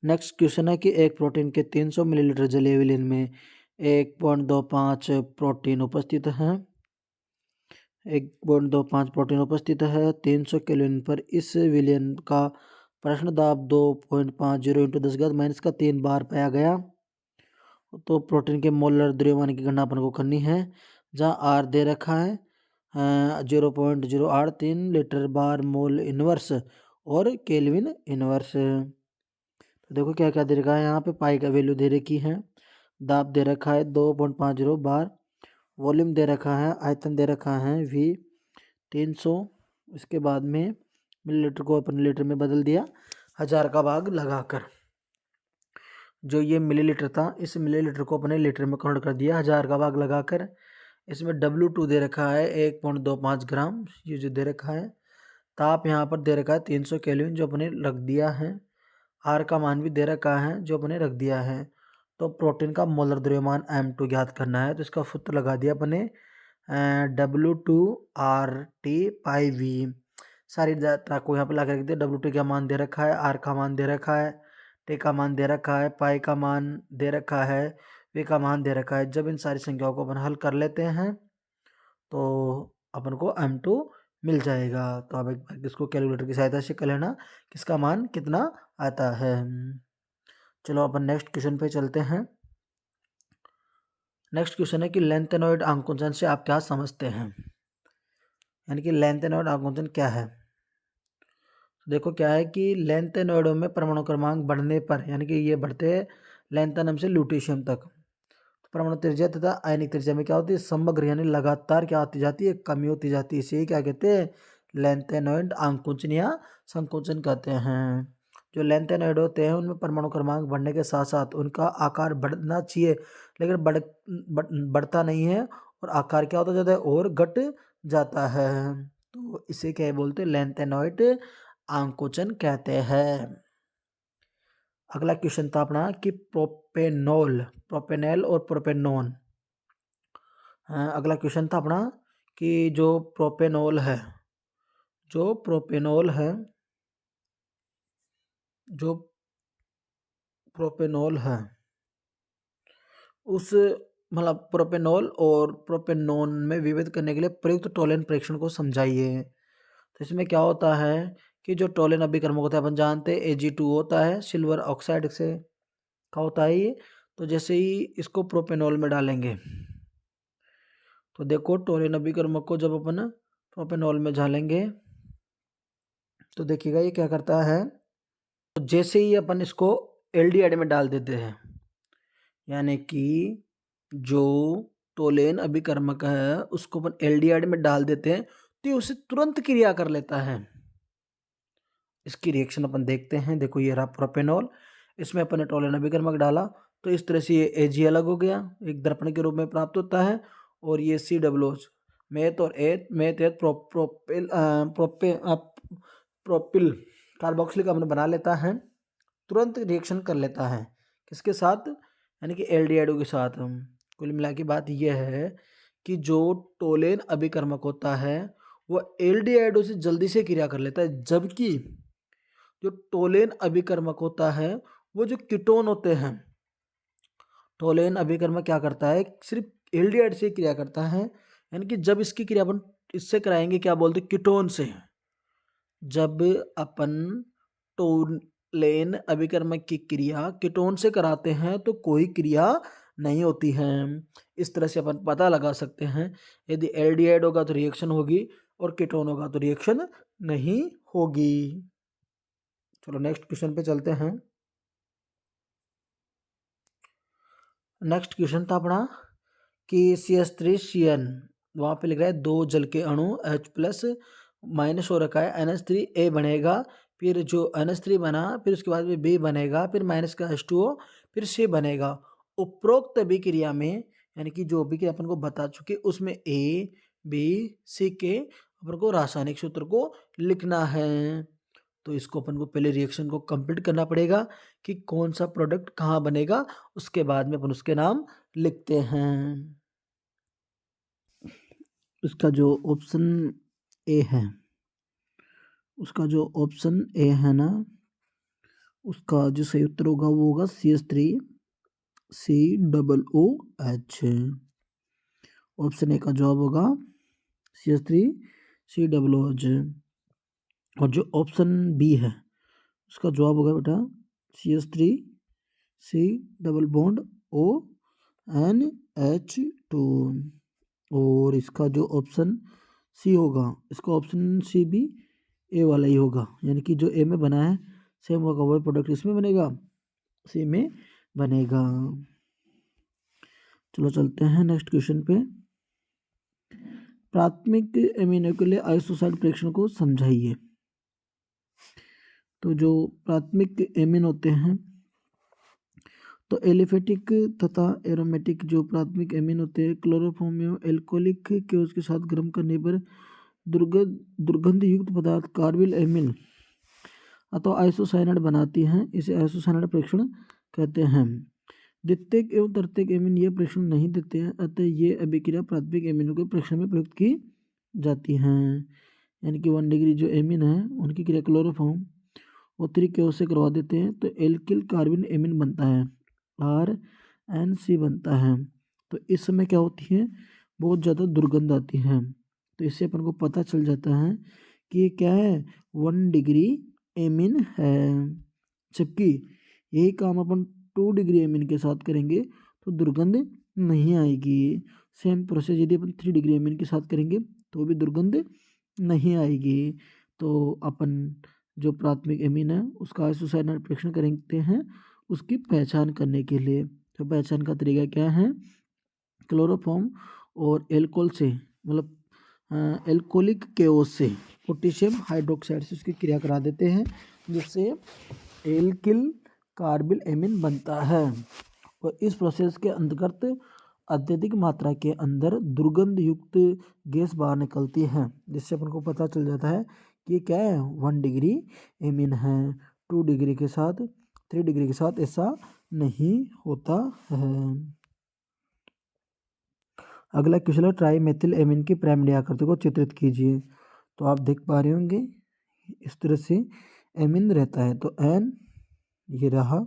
नेक्स्ट क्वेश्चन है कि एक प्रोटीन के 300 मिलीलीटर जलीय विलयन में 1.25 प्रोटीन उपस्थित है। 1.25 प्रोटीन उपस्थित है 300 केल्विन पर। इस विलयन का प्रश्न दाब 2.50 इंटू 10⁻³ बार पाया गया। तो प्रोटीन के मोलर द्रव्यमान की गणना अपन को करनी है, जहाँ आर दे रखा है 0.083 लीटर बार मोल इनवर्स और केल्विन इनवर्स। तो देखो क्या क्या दे रखा है, यहाँ पे पाई का वैल्यू दे रखी है, दाब दे रखा है 2.50 बार, वॉल्यूम दे रखा है, आयतन दे रखा है V 300, इसके बाद में मिलीलीटर को अपन लीटर में बदल दिया 1000 का भाग लगाकर। जो ये मिलीलीटर था इस मिलीलीटर को अपने लीटर में कन्वर्ट कर दिया 1000 का भाग लगाकर। इसमें W2 दे रखा है 1.25 ग्राम, ये जो दे रखा है। ताप यहाँ पर दे रखा है 300 केल्विन जो अपने रख दिया है। आर का मान भी दे रखा है जो अपने रख दिया है। तो प्रोटीन का मोलर द्रव्यमान M2 ज्ञात करना है, तो इसका सूत्र लगा दिया अपने W2RT/V। सारी डाटा को यहाँ पर लगा रख दिया। W2 का मान दे रखा है, R का मान दे रखा है, T का मान दे रखा है, पाई का मान दे रखा है, V का मान दे रखा है। जब इन सारी संख्याओं को अपन हल कर लेते हैं तो अपन को M2 मिल जाएगा। तो अब एक बार इसको कैलकुलेटर की सहायता से कर लेना किसका मान कितना आता है। चलो अपन नेक्स्ट क्वेश्चन पे चलते हैं। नेक्स्ट क्वेश्चन है कि लेंथेनॉइड आंकोचन से आप क्या समझते हैं, यानी कि लेंथेनॉइड आंकोचन क्या है। देखो क्या है कि लेंथेनॉइडों में परमाणु क्रमांक बढ़ने पर, यानी कि ये बढ़ते हैं लेंथेनम से ल्यूटेशियम तक, तो परमाणु त्रिज्या तथा आयनिक त्रिज्या में क्या होती है, समग्र यानी लगातार क्या होती जाती है, कमी होती जाती है। इसे क्या कहते हैं, लेंथेनॉइड आंकोचन या संकोचन कहते हैं। जो लेंथेनॉइड होते हैं उनमें परमाणु क्रमांक बढ़ने के साथ साथ उनका आकार बढ़ना चाहिए, लेकिन बढ़ता नहीं है, और आकार क्या होता जाता है और घट जाता है। तो इसे क्या बोलते हैं, लेंथेनॉइड आंकोचन कहते हैं। अगला क्वेश्चन था अपना कि प्रोपेनॉल और प्रोपेनॉन। अगला क्वेश्चन था अपना कि जो प्रोपेनॉल है, जो प्रोपेनॉल है उस मतलब प्रोपेनॉल और प्रोपेनॉन में विभेद करने के लिए प्रयुक्त टोलेन परीक्षण को समझाइए। तो इसमें क्या होता है कि जो टोलेन अभिकर्मक होता है अपन जानते हैं Ag2 होता है, सिल्वर ऑक्साइड से क्या होता है ये। तो जैसे ही इसको प्रोपेनॉल में डालेंगे तो देखो टोलेन अभिकर्मक को जब अपन प्रोपेनॉल में डालेंगे तो देखिएगा ये क्या करता है। तो जैसे ही अपन इसको एल्डिहाइड में डाल देते हैं, यानी कि जो टोलेन अभिकर्मक है उसको अपन एल्डिहाइड में डाल देते हैं तो ये उसे तुरंत क्रिया कर लेता है। इसकी रिएक्शन अपन देखते हैं। देखो ये रहा प्रोपेनॉल, इसमें अपन ने टोलेन अभिकर्मक डाला तो इस तरह से ये Ag अलग हो गया, एक दर्पण के रूप में प्राप्त होता है। और ये COOH मेथ और एथ प्रोपिल कार्बोक्सिलिक अम्ल बना लेता है, तुरंत रिएक्शन कर लेता है किसके साथ, यानी कि एल्डिहाइडो के साथ। कुल मिला के बात यह है कि जो टोलेन अभिकर्मक होता है वो एल्डिहाइडो से जल्दी से क्रिया कर लेता है, जबकि जो टोलेन अभिकर्मक होता है वो जो कीटोन होते हैं, टोलेन अभिकर्मक क्या करता है, सिर्फ एल्डिहाइड से क्रिया करता है। यानी कि जब इसकी क्रिया अपन इससे कराएंगे क्या बोलते हैं, कीटोन से। जब अपन टोलेन अभिकर्मक की क्रिया कीटोन से कराते हैं तो कोई क्रिया नहीं होती है। इस तरह से अपन पता लगा सकते हैं यदि एल्डिहाइड होगा तो रिएक्शन होगी और कीटोन होगा तो रिएक्शन नहीं होगी। चलो नेक्स्ट क्वेश्चन पे चलते हैं। नेक्स्ट क्वेश्चन था अपना कि CH3CN, वहाँ पे लिख रहा है 2 जल के अणु H+ माइनस हो रखा है, NH3A बनेगा, फिर जो NH3 बना फिर उसके बाद में B बनेगा, फिर माइनस का H2O, फिर C बनेगा। उपरोक्त अभिक्रिया में, यानी कि जो अभिक्रिया अपन को बता चुके उसमें A, B, C के अपन को रासायनिक सूत्र को लिखना है। तो इसको अपन को पहले रिएक्शन को कंप्लीट करना पड़ेगा कि कौन सा प्रोडक्ट कहाँ बनेगा, उसके बाद में अपन उसके नाम लिखते हैं। उसका जो ऑप्शन ए है, उसका जो ऑप्शन ए है ना, उसका जो सही उत्तर होगा वो होगा CH3COOH। ऑप्शन ए का जवाब होगा CH3COOH। और जो ऑप्शन बी है उसका जवाब होगा बेटा CH3C डबल बॉन्ड ONH2। और इसका जो ऑप्शन सी होगा, इसका ऑप्शन सी भी ए वाला ही होगा, यानी कि जो ए में बना है सेम होगा, वही प्रोडक्ट इसमें बनेगा, सी में बनेगा। चलो चलते हैं नेक्स्ट क्वेश्चन पे। प्राथमिक एमिनो के लिए आइसोसाइड परीक्षण को समझाइए। तो जो प्राथमिक एमिन होते हैं, तो एलिफेटिक तथा एरोमेटिक जो प्राथमिक एमिन होते हैं, क्लोरोफॉर्म एल्कोहलिक के उसके साथ गर्म करने पर दुर्गंध युक्त पदार्थ कार्बिल एमिन अथवा आइसोसाइनाइड बनाती हैं, इसे आइसोसाइनाइड परीक्षण कहते हैं। द्वितीयक एवं तृतीयक एमिन ये परीक्षण नहीं देते हैं, अतः ये अभिक्रिया प्राथमिक एमिनों के परीक्षण में प्रयुक्त की जाती हैं। यानी कि 1 डिग्री जो एमिन है उनकी क्रिया क्लोरोफॉर्म और 3 केओ से करवा देते हैं, तो एल्किल कार्बिन एमिन बनता है, RNC बनता है। तो इस समय क्या होती है, बहुत ज़्यादा दुर्गंध आती है। तो इससे अपन को पता चल जाता है कि ये क्या है, 1 डिग्री एमिन है। जबकि यही काम अपन 2 डिग्री एमिन के साथ करेंगे तो दुर्गंध नहीं आएगी। सेम प्रोसेस यदि अपन 3 डिग्री एमिन के साथ करेंगे तो भी दुर्गंध नहीं आएगी। तो अपन जो प्राथमिक एमिन है उसका आइसोसाइनाइड परीक्षण करते हैं उसकी पहचान करने के लिए। तो पहचान का तरीका क्या है, क्लोरोफॉर्म और एल्कोहल से, मतलब एल्कोहलिक केओस से पोटेशियम हाइड्रोक्साइड से उसकी क्रिया करा देते हैं, जिससे एल्किल कार्बिल एमिन बनता है। और इस प्रोसेस के अंतर्गत अत्यधिक मात्रा के अंदर दुर्गंध युक्त गैस बाहर निकलती है, जिससे अपन को पता चल जाता है कि ये क्या है, 1 डिग्री एमिन है। 2 डिग्री के साथ, 3 डिग्री के साथ ऐसा नहीं होता है। अगला क्वेश्चन है, ट्राई मेथिल एमिन की प्राइमरी आकृति को चित्रित कीजिए। तो आप देख पा रहे होंगे इस तरह से एमिन रहता है, तो N ये रहा,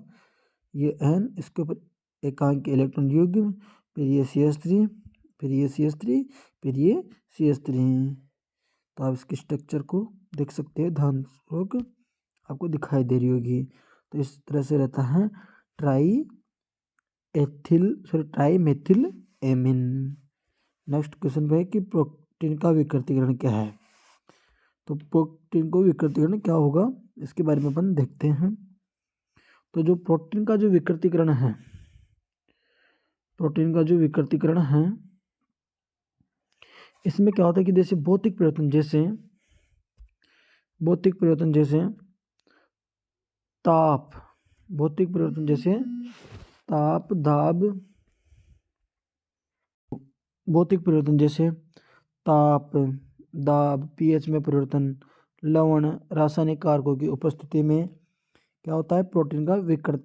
ये N, इसके ऊपर एकांक इलेक्ट्रॉन युग्म, फिर ये CH3, फिर ये CH3, फिर ये CH3। तो आप इसके स्ट्रक्चर को देख सकते हैं, ध्यानपूर्वक आपको दिखाई दे रही होगी। तो इस तरह से रहता है trimethylamine. Next question पे है कि प्रोटीन का विकृतीकरण क्या है। तो प्रोटीन को विकृतीकरण क्या होगा इसके बारे में अपन देखते हैं। तो जो प्रोटीन का जो विकृतीकरण है, प्रोटीन का जो विकृतीकरण है, इसमें क्या होता है कि जैसे भौतिक परिवर्तन जैसे ताप, भौतिक परिवर्तन जैसे ताप, दाब, भौतिक परिवर्तन जैसे ताप, दाब, pH में परिवर्तन, लवण, रासायनिक कारकों की उपस्थिति में क्या होता है, प्रोटीन का विकृति,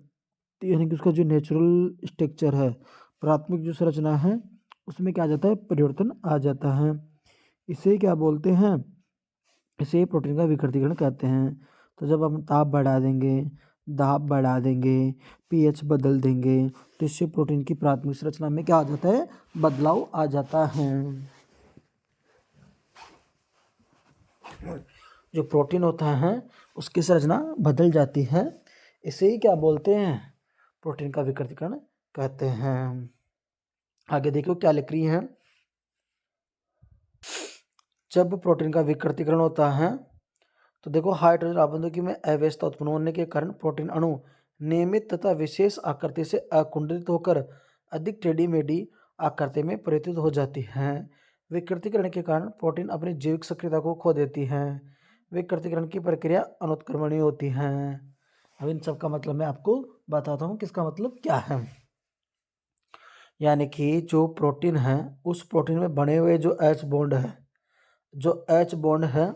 यानी कि उसका जो नेचुरल स्ट्रक्चर है, प्राथमिक जो संरचना है उसमें क्या आ जाता है, परिवर्तन आ जाता है। इसे क्या बोलते हैं, इसे प्रोटीन का विकृतीकरण कहते हैं। तो जब हम ताप बढ़ा देंगे, दाब बढ़ा देंगे, pH बदल देंगे, तो इससे प्रोटीन की प्राथमिक संरचना में क्या आ जाता है, बदलाव आ जाता है। जो प्रोटीन होता है उसकी संरचना बदल जाती है, इसे ही क्या बोलते हैं, प्रोटीन का विकृतीकरण कहते हैं। आगे देखो क्या लिख रही है, जब प्रोटीन का विकृतीकरण होता है तो देखो हाइड्रोजन आबंधों में अव्यवस्था उत्पन्न होने के कारण प्रोटीन अणु नियमित तथा विशेष आकृति से अकुंडलित होकर अधिक टेढ़ी-मेढ़ी आकृति में परिवर्तित हो जाती हैं। विकृतीकरण के कारण प्रोटीन अपनी जैविक सक्रियता को खो देती हैं। विकृतीकरण की प्रक्रिया अनुत्क्रमणीय होती है। अब इन सब का मतलब मैं आपको बताता हूँ किसका मतलब क्या है। यानी कि जो प्रोटीन है उस प्रोटीन में बने हुए जो H बॉन्ड है, जो H बॉन्ड है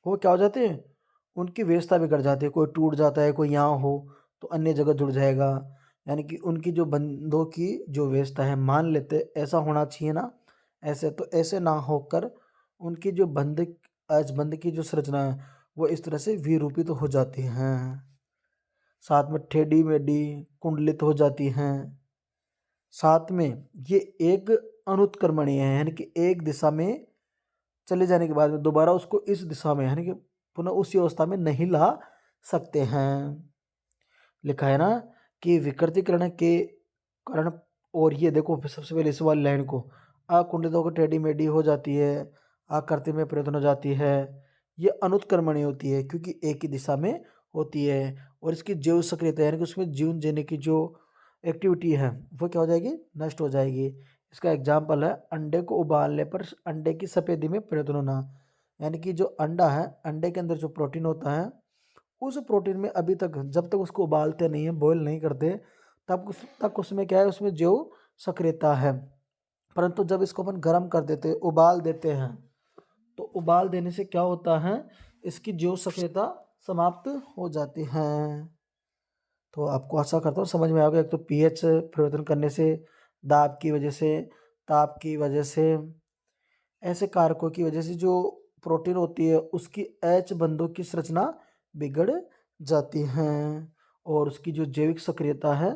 वो क्या हो जाते हैं, उनकी व्यवस्था बिगड़ जाती है, कोई टूट जाता है, कोई यहाँ हो तो अन्य जगह जुड़ जाएगा। यानी कि उनकी जो बंदों की जो व्यवस्था है, मान लेते ऐसा होना चाहिए ना, ऐसे तो ऐसे ना होकर उनकी जो बंद आज बंद की जो संरचना है वो इस तरह से विरूपित तो हो जाती हैं। साथ में टेढ़ी मेढ़ी कुंडलित हो जाती हैं। साथ में ये एक अनुत्क्रमणीय है, यानी कि एक दिशा में चले जाने के बाद में दोबारा उसको इस दिशा में यानी कि पुनः उसी अवस्था में नहीं ला सकते हैं। लिखा है ना कि विकृतीकरण के कारण, और ये देखो सबसे पहले इस वाली लाइन को, अकुंठित होकर टेढ़ी मेढ़ी हो जाती है, आकृति में परिवर्तन हो जाती है। ये अनुत्क्रमणीय होती है क्योंकि एक ही दिशा में होती है। और इसकी जीव सक्रियता यानी कि उसमें जीवन जीने की जो एक्टिविटी है वो क्या हो जाएगी, नष्ट हो जाएगी। इसका एग्जाम्पल है अंडे को उबालने पर अंडे की सफेदी में परिवर्तन होना। यानी कि जो अंडा है, अंडे के अंदर जो प्रोटीन होता है, उस प्रोटीन में अभी तक जब तक उसको उबालते नहीं है, बॉयल नहीं करते, तब तक उसमें क्या है, उसमें जैव सक्रियता है। परंतु जब इसको अपन गर्म कर देते, उबाल देते हैं, तो उबाल देने से क्या होता है, इसकी जैव सक्रियता समाप्त हो जाती है। तो आपको आशा करता हूँ समझ में आ गया। एक तो पीएच परिवर्तन करने से, दाब की वजह से, ताप की वजह से, ऐसे कारकों की वजह से जो प्रोटीन होती है उसकी एच बंधों की संरचना बिगड़ जाती हैं और उसकी जो जैविक सक्रियता है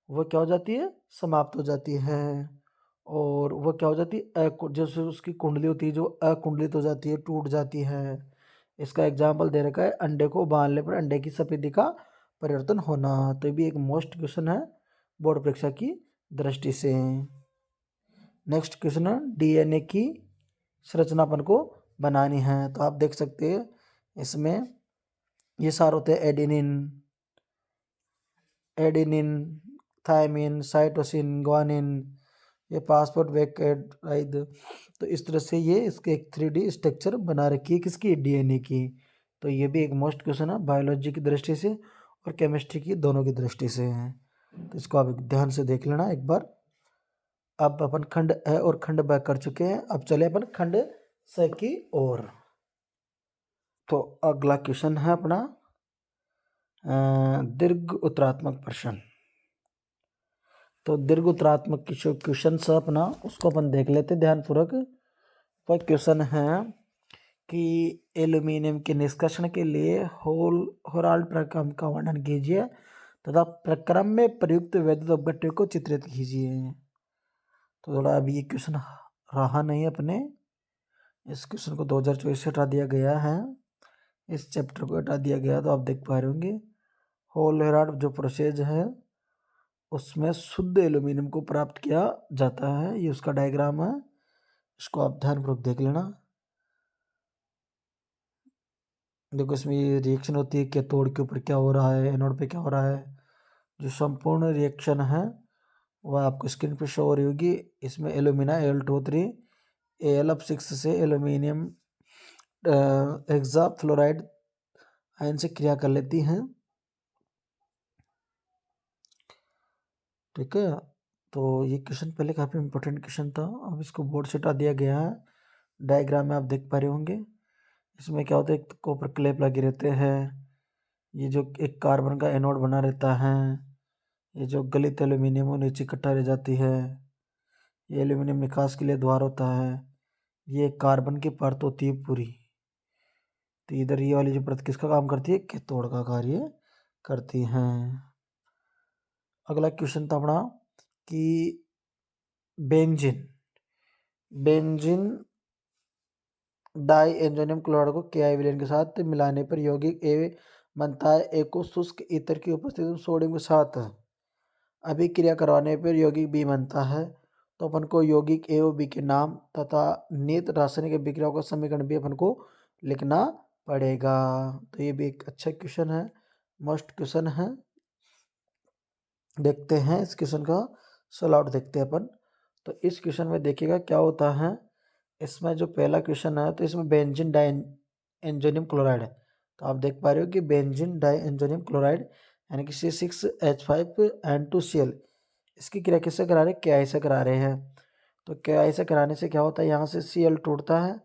वह क्या हो जाती है, समाप्त हो जाती है। और वह क्या हो जाती है, जैसे उसकी कुंडली होती है जो अकुंडलित हो जाती है, टूट जाती है। इसका एग्जाम्पल दे रखा है अंडे को उबालने पर अंडे की सफेदी का परिवर्तन होना। तो ये भी एक मोस्ट क्वेश्चन है बोर्ड परीक्षा की दृष्टि से। नेक्स्ट क्वेश्चन है डीएनए की संरचना अपन को बनानी है। तो आप देख सकते हैं इसमें ये सारे होते हैं एडेनिन, थायमिन, साइटोसिन, ग्वानिन, ये पासपोर्ट वेकेटाइड। तो इस तरह से ये इसके एक 3D स्ट्रक्चर बना रखी है किसकी, डीएनए की। तो ये भी एक मोस्ट क्वेश्चन है बायोलॉजी की दृष्टि से और केमिस्ट्री की, दोनों की दृष्टि से है। तो इसको आप ध्यान से देख लेना एक बार। अब अपन खंड ए और खंड ब कर चुके हैं, अब चले अपन खंड स की ओर। तो अगला क्वेश्चन है अपना दीर्घ उत्तरात्मक प्रश्न। तो दीर्घ उत्तरात्मक क्वेश्चन से अपना उसको अपन देख लेते ध्यानपूर्वक। वह क्वेश्चन है कि एल्यूमिनियम के निष्कर्षण के लिए होराल्ड प्रक्रम का वर्णन कीजिए तथा प्रक्रम में प्रयुक्त वैद्युत अपघट्य को चित्रित कीजिए। तो थोड़ा अभी ये क्वेश्चन रहा नहीं अपने, इस क्वेश्चन को 2024 से हटा दिया गया है, इस चैप्टर को हटा दिया गया। तो आप देख पा रहे होंगे होल हेराल्ड जो प्रोसेस है उसमें शुद्ध एल्यूमिनियम को प्राप्त किया जाता है, ये उसका डायग्राम है, इसको आप ध्यानपूर्वक देख लेना। देखो इसमें ये रिएक्शन होती है, कैथोड के ऊपर क्या हो रहा है, एनोड पे क्या हो रहा है। जो संपूर्ण रिएक्शन है वह आपको स्क्रीन पे शो हो रही होगी। इसमें एल्यूमिना Al2O3 Al6 से एल्यूमिनियम हेक्सा फ्लोराइड आयन से क्रिया कर लेती हैं। ठीक है, तो ये क्वेश्चन पहले काफ़ी इंपॉर्टेंट क्वेश्चन था, अब इसको बोर्ड से हटा दिया गया है। डायग्राम में आप देख पा रहे होंगे, इसमें क्या होता है, एक कॉपर क्लेप लगे रहते हैं, ये जो एक कार्बन का एनोड बना रहता है, ये जो गलित एल्यूमिनियम वो नीचे इकट्ठा रह जाती है, ये एल्यूमिनियम निकास के लिए द्वार होता है, ये कार्बन की परत होती है पूरी। तो इधर ये वाली जो परत किसका काम करती है, कैथोड का कार्य करती हैं। अगला क्वेश्चन था अपना कि बेंजीन डाई एंजोनियम क्लोराइड को KI विलयन के साथ मिलाने पर यौगिक ए बनता है। ए को शुष्क ईथर की उपस्थिति में सोडियम के साथ अभिक्रिया करवाने पर यौगिक बी बनता है। तो अपन को यौगिक ए और बी के नाम तथा नियत रासायनिक अभिक्रियाओं का समीकरण भी अपन को लिखना पड़ेगा। तो ये भी एक अच्छा क्वेश्चन है, मस्ट क्वेश्चन है। देखते हैं इस क्वेश्चन का सोल्व आउट देखते हैं अपन। तो इस क्वेश्चन में देखिएगा क्या होता है। इसमें जो पहला क्वेश्चन है तो इसमें बेंजीन डाई एंजोनियम क्लोराइड है। तो आप देख पा रहे हो कि बेंजीन डाई एंजोनियम क्लोराइड यानी कि C6H5N2Cl, इसकी क्रिया किससे करा रहे हैं, KI से करा रहे हैं। तो KI से कराने से क्या होता है, यहाँ से Cl टूटता है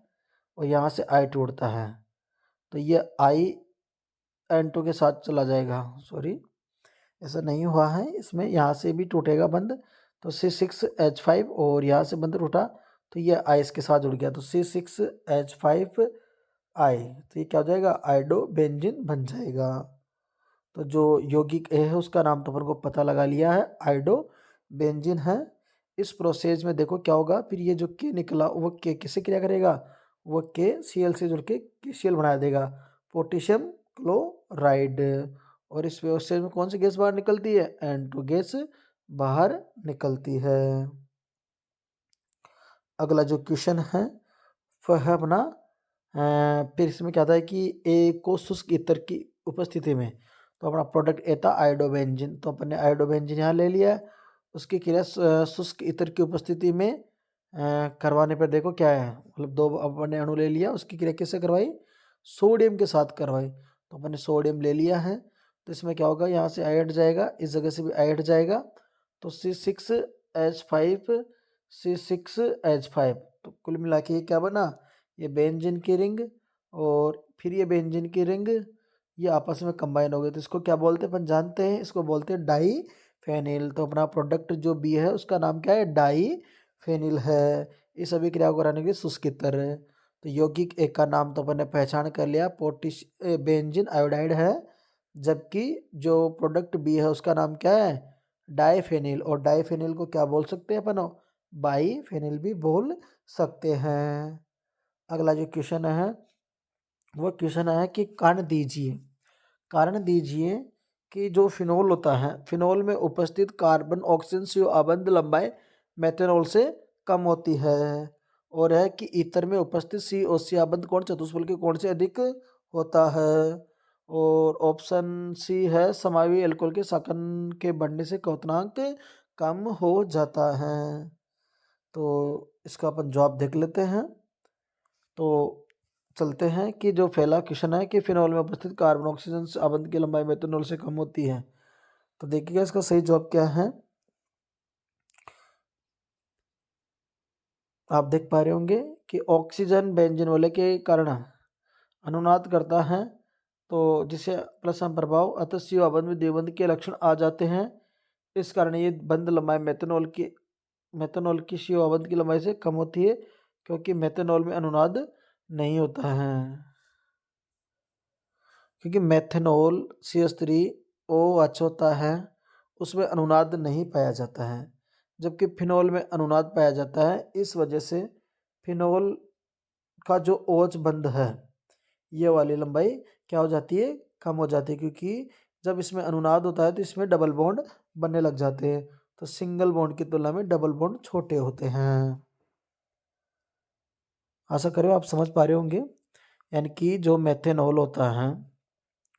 और यहाँ से I टूटता है। तो ये I N2 के साथ चला जाएगा। सॉरी, ऐसा नहीं हुआ है, इसमें यहाँ से भी टूटेगा बंद, तो C6H5 और यहाँ से बंद टूटा तो ये I इसके साथ जुड़ गया, तो C6H5I, तो ये क्या हो जाएगा, आइडोबेंजीन बन जाएगा। तो जो यौगिक A है उसका नाम तो अपन को पता लगा लिया है, आइडोबेंजीन है। इस प्रोसेस में देखो क्या होगा, फिर ये जो K निकला वो K किससे क्रिया करेगा, वो K Cl से जुड़ के KCl बना देगा, पोटेशियम क्लोराइड। और इस प्रोसेस में कौन सी गैस बाहर निकलती है, N2 गैस बाहर निकलती है। अगला जो क्वेश्चन है वह है अपना फिर इसमें क्या था है कि ए को शुष्क ईथर की उपस्थिति में, तो अपना प्रोडक्ट ए था आइडोबेंजीन, तो अपन ने आइडोबेंजीन यहाँ ले लिया। उसकी क्रिया शुष्क ईथर की उपस्थिति में करवाने पर देखो क्या है, मतलब दो अपन ने अणु ले लिया, उसकी क्रिया किससे करवाई, सोडियम के साथ करवाई, तो अपन ने सोडियम ले लिया है। तो इसमें क्या होगा, यहाँ से आई हट जाएगा, इस जगह से भी आई हट जाएगा, तो C6H5 तो कुल मिला के ये क्या बना, ये बेंजीन की रिंग और फिर ये बेंजीन की रिंग, ये आपस में कंबाइन हो गए, तो इसको क्या बोलते हैं अपन जानते हैं, इसको बोलते हैं डाई फेनिल। तो अपना प्रोडक्ट जो बी है उसका नाम क्या है, डाई फेनिल है। ये सभी क्रिया को कराने के लिए शुष्क ईथर है। तो यौगिक एक का नाम तो अपन ने पहचान कर लिया, बेंजीन आयोडाइड है, जबकि जो प्रोडक्ट बी है उसका नाम क्या है, डाईफेनिल, और डाईफेनिल को क्या बोल सकते हैं अपन, बाईफेनिल भी बोल सकते हैं। अगला जो क्वेश्चन है वो क्वेश्चन है कि कारण दीजिए कि जो फिनोल होता है, फिनोल में उपस्थित कार्बन ऑक्सीजन से आबंध लंबाई मेथनॉल से कम होती है, और है कि ईथर में उपस्थित COC आबंध कोण चतुष्फल के कोण से अधिक होता है। और ऑप्शन सी है, समावी अल्कोहल के साकन के बढ़ने से क्वथनांक कम हो जाता है। तो इसका अपन जवाब देख लेते हैं। तो चलते हैं कि जो पहला क्वेश्चन है कि फिनोल में उपस्थित कार्बन ऑक्सीजन आबंध की लंबाई मेथनॉल से कम होती है, तो देखिएगा इसका सही जवाब क्या है। आप देख पा रहे होंगे कि ऑक्सीजन बेंजीन वाले के कारण अनुनाद करता है, तो जिसे प्लस प्रभाव अतः CO आबंध में द्विबंध के लक्षण आ जाते हैं। इस कारण ये बंध लंबाई मेथनॉल की CO आबंध की लंबाई से कम होती है, क्योंकि मेथनॉल में अनुनाद नहीं होता है, क्योंकि मेथनॉल CH3OH होता है, उसमें अनुनाद नहीं पाया जाता है, जबकि फिनोल में अनुनाद पाया जाता है। इस वजह से फिनोल का जो OH बंध है, ये वाली लंबाई क्या हो जाती है, कम हो जाती है, क्योंकि जब इसमें अनुनाद होता है तो इसमें डबल बॉन्ड बनने लग जाते हैं, तो सिंगल बॉन्ड की तुलना में डबल बॉन्ड छोटे होते हैं। आशा करो आप समझ पा रहे होंगे। यानी कि जो मेथेनॉल होता है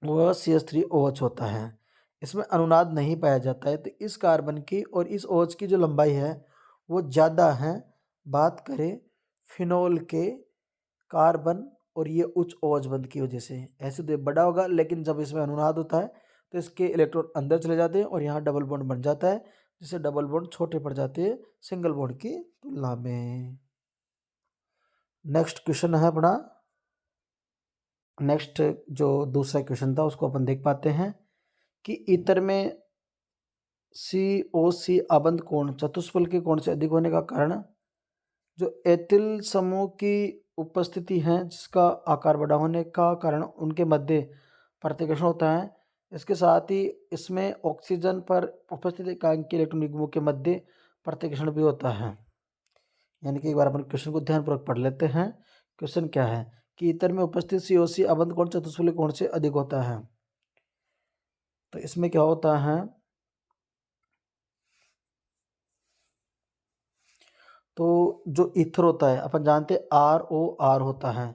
वह CH3OH होता है, इसमें अनुनाद नहीं पाया जाता है, तो इस कार्बन की और इस OH की जो लंबाई है वो ज़्यादा है। बात करें फिनोल के कार्बन और ये उच्च OH बंध की वजह से, ऐसे तो ये बड़ा होगा, लेकिन जब इसमें अनुनाद होता है तो इसके इलेक्ट्रॉन अंदर चले जाते हैं और यहाँ डबल बॉन्ड बन जाता है, जिससे डबल बॉन्ड छोटे पड़ जाते हैं सिंगल बॉन्ड की तुलना में। नेक्स्ट क्वेश्चन है अपना, नेक्स्ट जो दूसरा क्वेश्चन था उसको अपन देख पाते हैं कि ईथर में COC आबंध कोण चतुष्फल के कोण से अधिक होने का कारण, जो एथिल समूह की उपस्थिति है जिसका आकार बड़ा होने का कारण उनके मध्य प्रतिकर्षण होता है। इसके साथ ही इसमें ऑक्सीजन पर उपस्थित एकांक के इलेक्ट्रॉन युग्मों के मध्य प्रतिकर्षण भी होता है। यानी कि एक बार अपन क्वेश्चन को ध्यानपूर्वक पढ़ लेते हैं। क्वेश्चन क्या है कि ईथर में उपस्थित COC आबंध कोण चतुष्फलक कोण से अधिक होता है। तो इसमें क्या होता है, तो जो ईथर होता है अपन जानते हैं ROR होता है,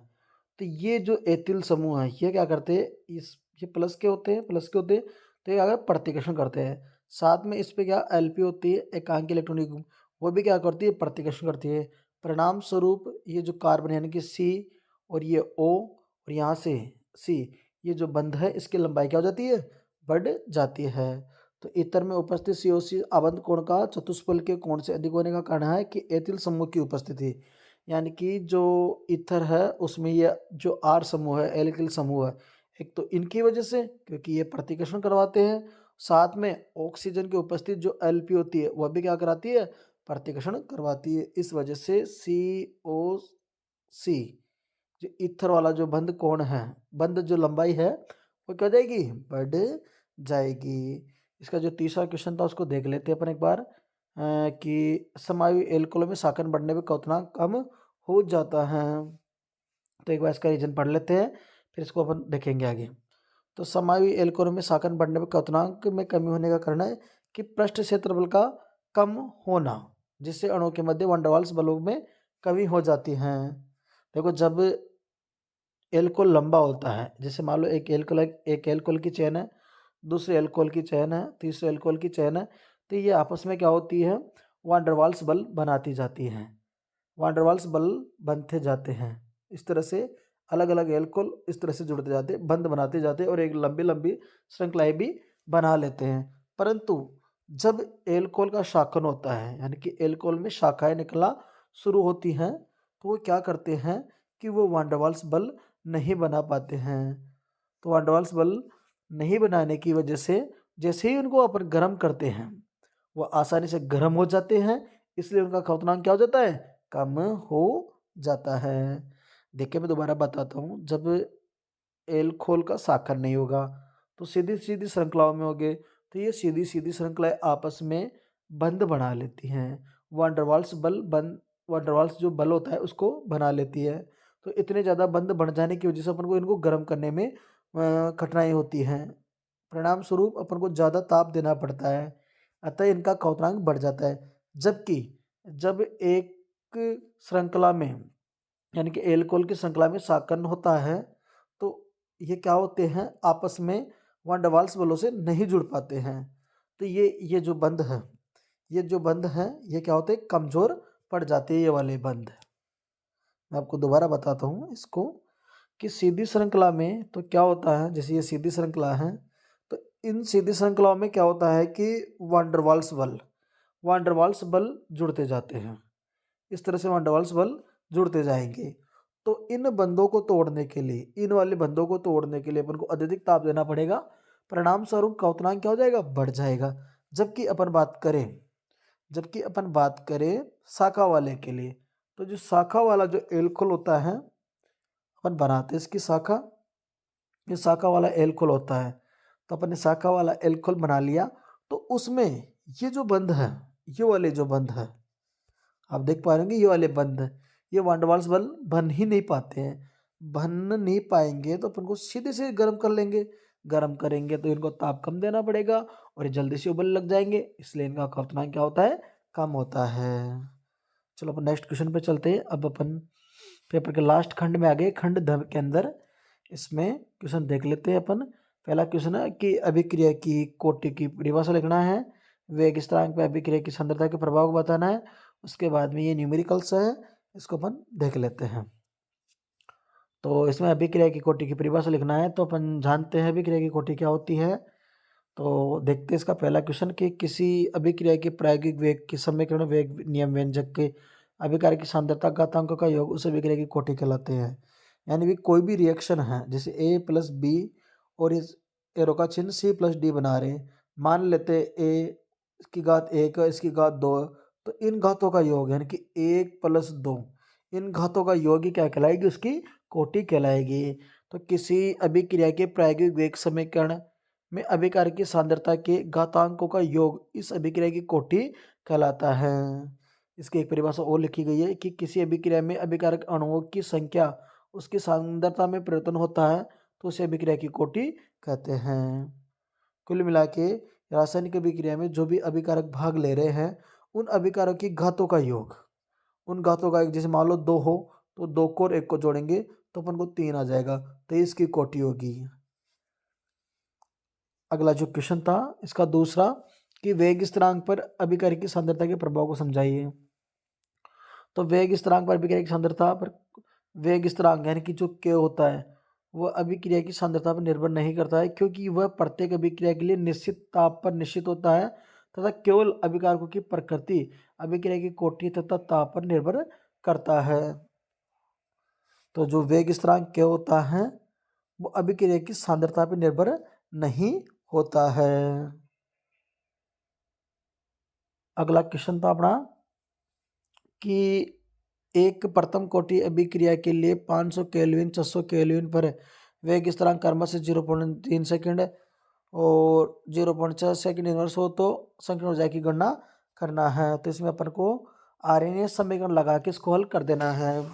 तो ये जो एथिल समूह है ये क्या करते हैं, ये प्लस के होते हैं, तो ये अगर प्रतिकर्षण करते हैं। साथ में इस पे क्या Lp होती है, एकांकी इलेक्ट्रॉन युग्म, वो भी क्या करती है, प्रतिकर्षण करती है। परिणाम स्वरूप ये जो कार्बन यानी कि C और ये O और यहाँ से C, ये जो बंध है इसकी लंबाई क्या हो जाती है, बढ़ जाती है। तो ईथर में उपस्थित COC आबंध कोण का चतुष्फल के कोण से अधिक होने का कारण है कि एथिल समूह की उपस्थिति, यानी कि जो ईथर है उसमें ये जो R समूह है, एल्किल समूह है, एक तो इनकी वजह से क्योंकि ये प्रतिकर्षण करवाते हैं, साथ में ऑक्सीजन की उपस्थिति जो Lp होती है वह भी क्या कराती है, प्रतिकर्षण करवाती है। इस वजह से COC जो ईथर वाला जो बंध कोण है, बंध जो लंबाई है वो क्या हो जाएगी, बढ़ जाएगी। इसका जो तीसरा क्वेश्चन था उसको देख लेते हैं अपन एक बार कि समायु एल्कोहल में साकन बढ़ने पर क्वथनांक कम हो जाता है। तो एक बार इसका रीजन पढ़ लेते हैं, फिर इसको अपन देखेंगे आगे। तो समायु एल्कोहल में साकन बढ़ने पर क्वथनांक में कमी होने का कारण है कि पृष्ठ क्षेत्रफल का कम होना, जिससे अणुओं के मध्य वैन डर वाल्स बलों में कमी हो जाती है। देखो जब एल्कोहल लंबा होता है, जैसे मान लो एक एल्कोहल की चेन है, दूसरे एल्कोहल की चेन है, तीसरे एल्कोहल की चेन है, तो ये आपस में क्या होती है, वैन डर वाल्स बल बनाती जाती हैं, वैन डर वाल्स बल बनते जाते हैं। इस तरह से अलग अलग एल्कोहल इस तरह से जुड़ते जाते हैं, बंध बनाते जाते हैं और एक लंबी लंबी श्रृंखलाएं भी बना लेते हैं। परंतु जब एल्कोहल का शाखन होता है, यानी कि एल्कोहल में शाखाएं निकलना शुरू होती हैं, तो वो क्या करते हैं कि वो वैन डर वाल्स बल नहीं बना पाते हैं। तो वैन डर वाल्स बल नहीं बनाने की वजह से जैसे ही उनको अपन गर्म करते हैं वो आसानी से गर्म हो जाते हैं, इसलिए उनका क्वथनांक क्या हो जाता है, कम हो जाता है। देखिए मैं दोबारा बताता हूँ, जब एल्कोहल का साकर नहीं होगा तो सीधी सीधी श्रृंखलाओं में होगे, तो ये सीधी सीधी श्रृंखलाएं आपस में बंध बना लेती हैं, वैन डर वाल्स बल बंद वैन डर वाल्स जो बल होता है उसको बना लेती है। तो इतने ज़्यादा बंध बन जाने की वजह से अपन को इनको गर्म करने में कठिनाई होती है, परिणाम स्वरूप अपन को ज़्यादा ताप देना पड़ता है, अतः इनका क्वथनांक बढ़ जाता है। जबकि जब एक श्रृंखला में, यानी कि एल्कोहल की श्रृंखला में साकन होता है, तो ये क्या होते हैं, आपस में वैन डर वाल्स बलों से नहीं जुड़ पाते हैं। तो ये जो बंध है, ये जो बंध हैं ये क्या होते हैं, कमज़ोर पड़ जाते हैं ये वाले बंध। मैं आपको दोबारा बताता हूँ इसको कि सीधी श्रृंखला में तो क्या होता है, जैसे ये सीधी श्रृंखला है, तो इन सीधी श्रृंखलाओं में क्या होता है कि वैन डर वाल्स बल जुड़ते जाते हैं, इस तरह से वैन डर वाल्स बल जुड़ते जाएंगे। तो इन बंधों को तोड़ने के लिए, इन वाले बंधों को तोड़ने के लिए अपन को अत्यधिक ताप देना पड़ेगा, परिणाम स्वरूप क्वथनांक क्या हो जाएगा, बढ़ जाएगा। जबकि अपन बात करें शाखा वाले के लिए, तो जो शाखा वाला जो एल्कोहल होता है, अपन बनाते हैं इसकी शाखा, ये शाखा वाला एल्कोहल होता है, तो अपन ने शाखा वाला एल्कोहल बना लिया, तो उसमें ये जो बंध है, ये वाले जो बंध है, आप देख पा रहे होंगे ये वाले बंध, ये वैन डर वाल्स बल बन ही नहीं पाते हैं, बन नहीं पाएंगे तो अपन को सीधे से गर्म कर लेंगे, गर्म करेंगे तो इनको ताप कम देना पड़ेगा और ये जल्दी से उबलने लग जाएंगे, इसलिए इनका क्वथनांक क्या होता है, कम होता है। चलो अपन नेक्स्ट क्वेश्चन पे चलते हैं। अब अपन पेपर के लास्ट खंड में आ गए, खंड ध के अंदर। इसमें क्वेश्चन देख लेते हैं अपन। पहला क्वेश्चन है कि अभिक्रिया की कोटि की परिभाषा लिखना है, वेग स्थिरांक पे अभिक्रिया की सांद्रता के प्रभाव को बताना है, उसके बाद में ये न्यूमेरिकल्स है, इसको अपन देख लेते हैं। तो इसमें अभिक्रिया की कोटि की परिभाषा लिखना है, तो अपन जानते हैं अभिक्रिया की कोटि क्या होती है। तो देखते हैं इसका पहला क्वेश्चन कि किसी अभिक्रिया के प्रायोगिक वेग के समीकरण वेग नियम व्यंजक के अभिक्रिया की सांद्रता घातांकों का योग उस अभिक्रिया की कोटि कहलाते हैं। यानी भी कोई भी रिएक्शन है, जैसे A प्लस बी और इस एरो का चिन्ह C+D बना रहे हैं, मान लेते A इसकी घात 1 इसकी घात 2, तो इन घातों का योग यानी कि 1 प्लस 2, इन घातों का योग ही क्या कहलाएगी, उसकी कोटि कहलाएगी। तो किसी अभिक्रिया के प्रायोगिक वेग समीकरण में अभिक्रिया की सांद्रता के घातांकों का योग इस अभिक्रिया की कोटि कहलाता है। इसकी एक परिभाषा और लिखी गई है कि किसी अभिक्रिया में अभिकारक अणुओं की संख्या उसकी सांद्रता में परिवर्तन होता है तो उसे अभिक्रिया की कोटि कहते हैं। कुल मिला के रासायनिक अभिक्रिया में जो भी अभिकारक भाग ले रहे हैं, उन अभिकारक की घातों का योग, उन घातों का एक, जैसे मान लो 2 हो तो 2 को और 1 को जोड़ेंगे तो अपन को 3 आ जाएगा, तो इसकी कोटि होगी। अगला जो क्वेश्चन था इसका दूसरा कि वेग स्थिरांक पर अभिक्रिया की सांद्रता के प्रभाव को समझाइए। तो वेग स्थिरांक पर अभिक्रिया की सांद्रता पर, वेग स्थिरांक यानी कि जो K होता है वह अभिक्रिया की सांद्रता पर निर्भर नहीं करता है, क्योंकि वह प्रत्येक अभिक्रिया के लिए निश्चित ताप पर निश्चित होता है तथा केवल अभिकारकों की प्रकृति अभिक्रिया की कोटि तथा ताप पर निर्भर करता है। तो जो वेग स्थिरांक K होता है वो अभिक्रिया की सांद्रता पर निर्भर नहीं होता है। अगला क्वेश्चन था अपना कि एक प्रथम कोटि अभिक्रिया के लिए 500 केल्विन 600 केल्विन पर वेग स्थिरांक क्रमशः 0.3 सेकंड और 0.6 सेकंड इनवर्स हो तो संकीर्ण ऊर्जा की गणना करना है। तो इसमें अपन को आरएनएस समीकरण लगा के इसको हल कर देना है।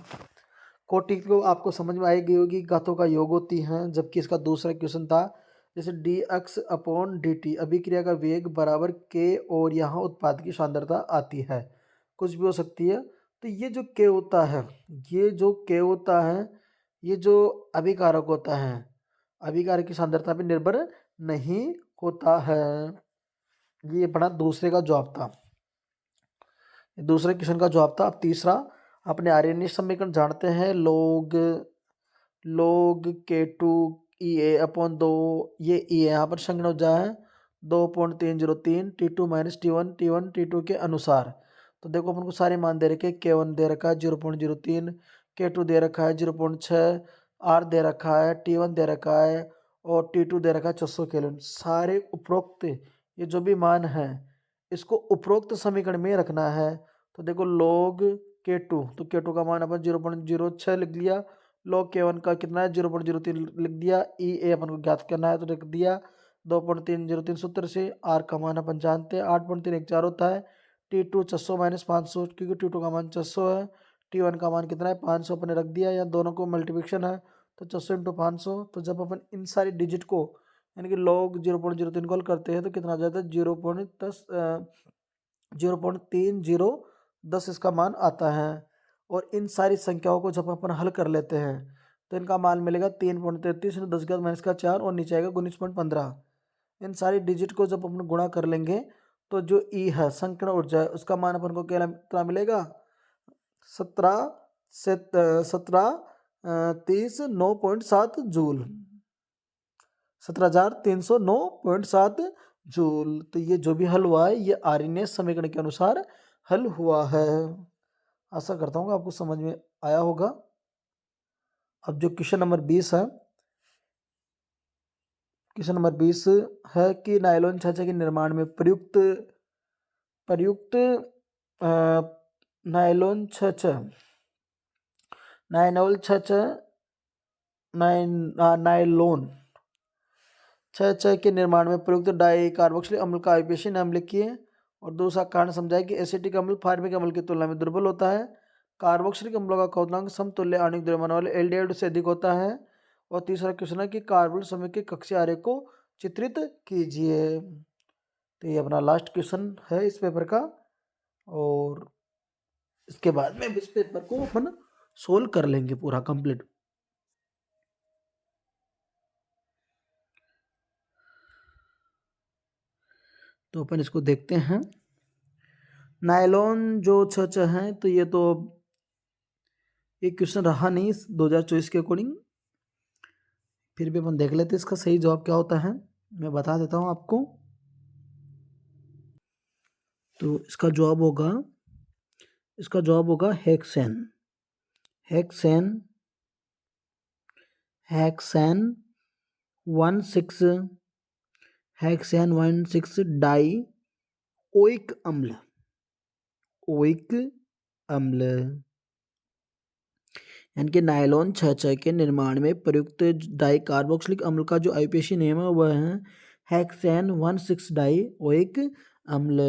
कोटि को आपको समझ में आएगी होगी, घातों का योग होती हैं, जबकि इसका दूसरा क्वेश्चन था जैसे dx/dt अभिक्रिया का वेग बराबर k और यहाँ उत्पाद की सांद्रता आती है, कुछ भी हो सकती है। तो ये जो k होता है, ये जो k होता है, ये जो अभिकारक होता है, अभिकारक की सांद्रता पर निर्भर नहीं होता है। ये अपना दूसरे का जवाब था, दूसरे क्वेश्चन का जवाब था। अब तीसरा, अपने आरएनएस समीकरण जानते हैं, log K2 EA/2, ये E यहाँ पर संगण ऊर्जा है 2.303 T2 - T1 T2 के अनुसार। तो देखो अपन को सारे मान दे रखे, K1 दे रखा है 0.03, K2 दे रखा है 0.6, R दे रखा है, T1 दे रखा है और T2 दे रखा है 600 केल्विन। सारे उपरोक्त ये जो भी मान है इसको उपरोक्त समीकरण में रखना है। तो देखो log K2, तो K2 का मान अपन 0.06 लिख लिया, log K1 का कितना है 0.03 लिख दिया, EA अपन को ज्ञात करना है तो लिख दिया 2.303 सूत्र से। R का मान अपन जानते हैं 8.314 होता है, T2 600 - 500 क्योंकि T2 का मान 600 है, T1 का मान कितना है 500 अपने रख दिया, या दोनों को मल्टीप्लिकेशन है तो 600 × 500। तो जब अपन इन सारी डिजिट को यानी कि log 0.03 को हल करते हैं तो कितना आ जाता है 0.3010 इसका मान आता है। और इन सारी संख्याओं को जब अपन हल कर लेते हैं तो इनका मान मिलेगा 3.33 × 10⁻⁴ और नीचे आएगा 19.15। इन सारी डिजिट को जब अपन गुणा कर लेंगे तो जो ई है संकीर्ण ऊर्जा है उसका मान अपन को क्या मिलेगा 17,309.7 जूल, 17,309.7 जूल। तो ये जो भी हल हुआ है ये आरएनएस समीकरण के अनुसार हल हुआ है। आशा करता हूँ आपको समझ में आया होगा। अब जो क्वेश्चन नंबर 20 है, क्वेश्चन नंबर 20 है कि नायलॉन छाछा के निर्माण में प्रयुक्त नायलॉन छाछा के निर्माण में प्रयुक्त डाई कार्बोक्सिलिक अम्ल का आईपीएसी नाम लिखिए। और दूसरा कारण समझाए कि एसिटिक अम्ल फार्मिक अम्ल की तुलना में दुर्बल होता है। कार्बोक्सिलिक अम्लों का क्वथनांक समतुल्य आणविक द्रव्यमान वाले एल्डिहाइड से अधिक होता है। और तीसरा क्वेश्चन है कि कार्बन समूह के कक्षीय आरेख को चित्रित कीजिए। तो ये अपना लास्ट क्वेश्चन है इस पेपर का, और इसके बाद में इस पेपर को अपन सोल्व कर लेंगे पूरा कंप्लीट। तो अपन इसको देखते हैं। नायलॉन जो छच है तो ये तो एक क्वेश्चन रहा नहीं 2024 के अकॉर्डिंग, फिर भी अपन देख लेते हैं इसका सही जवाब क्या होता है। मैं बता देता हूँ आपको। तो इसका जवाब होगा हेक्सेन। हेक्सेन 16 डाई ओइक अम्ल यानी कि नायलॉन 6 के निर्माण में प्रयुक्त डाई कार्बोक्सिलिक अम्ल का जो आईपीएसी नेम है वह है हेक्सेन 16 डाई ओइक अम्ल।